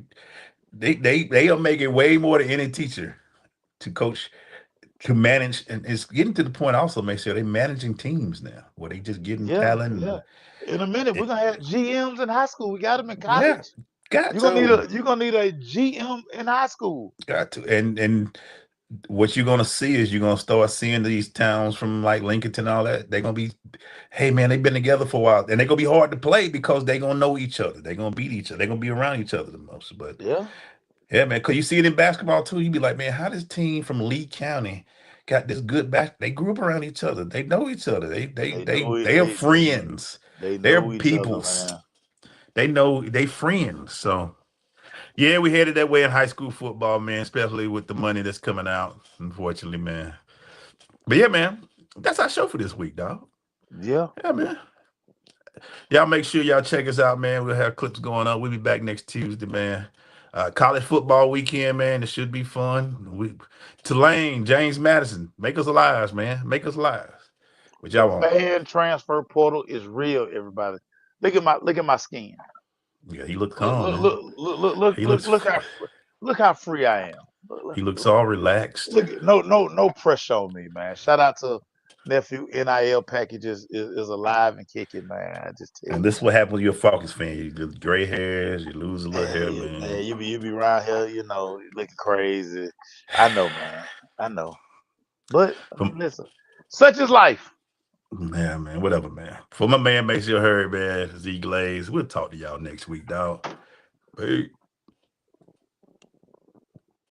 are making way more than any teacher to coach, to manage, and it's getting to the point also, make sure they're managing teams now, where they just getting talent. Yeah. In a minute, we're gonna have GMs in high school. We got them in college. Yeah, got you're to. gonna need a GM in high school. Got to. And what you're gonna see is you're gonna start seeing these towns from like Lincoln and all that. They're gonna be, hey man, they've been together for a while, and they're gonna be hard to play because they're gonna know each other. They're gonna beat each other. They're gonna be around each other the most. But yeah, man, because you see it in basketball too. You be like, man, how this team from Lee County got this good back? They grew up around each other. They know each other. They are friends. They're peoples. They know they friends. So yeah, we headed that way in high school football, man, especially with the money that's coming out, unfortunately, man. But yeah, man, that's our show for this week, dog. Yeah, man. Y'all make sure y'all check us out, man. We'll have clips going up. We'll be back next Tuesday, man. College football weekend, man. It should be fun. Tulane, James Madison, make us alive, man. Make us alive. What y'all want? Fan transfer portal is real, everybody. Look at my skin. Yeah, he looks calm. Look how free I am. He looks all relaxed. No pressure on me, man. Shout out to nephew. NIL packages is alive and kicking, man. I just tell you. And this is what happens when you're a Falcons fan. You get gray hairs, you lose a little hair, man. Man, you be around here, looking crazy. I know, man. I know. But listen, such is life. Yeah, man. Whatever, man. For my man, make sure you heard, man. Z Glaze. We'll talk to y'all next week, dog. Hey.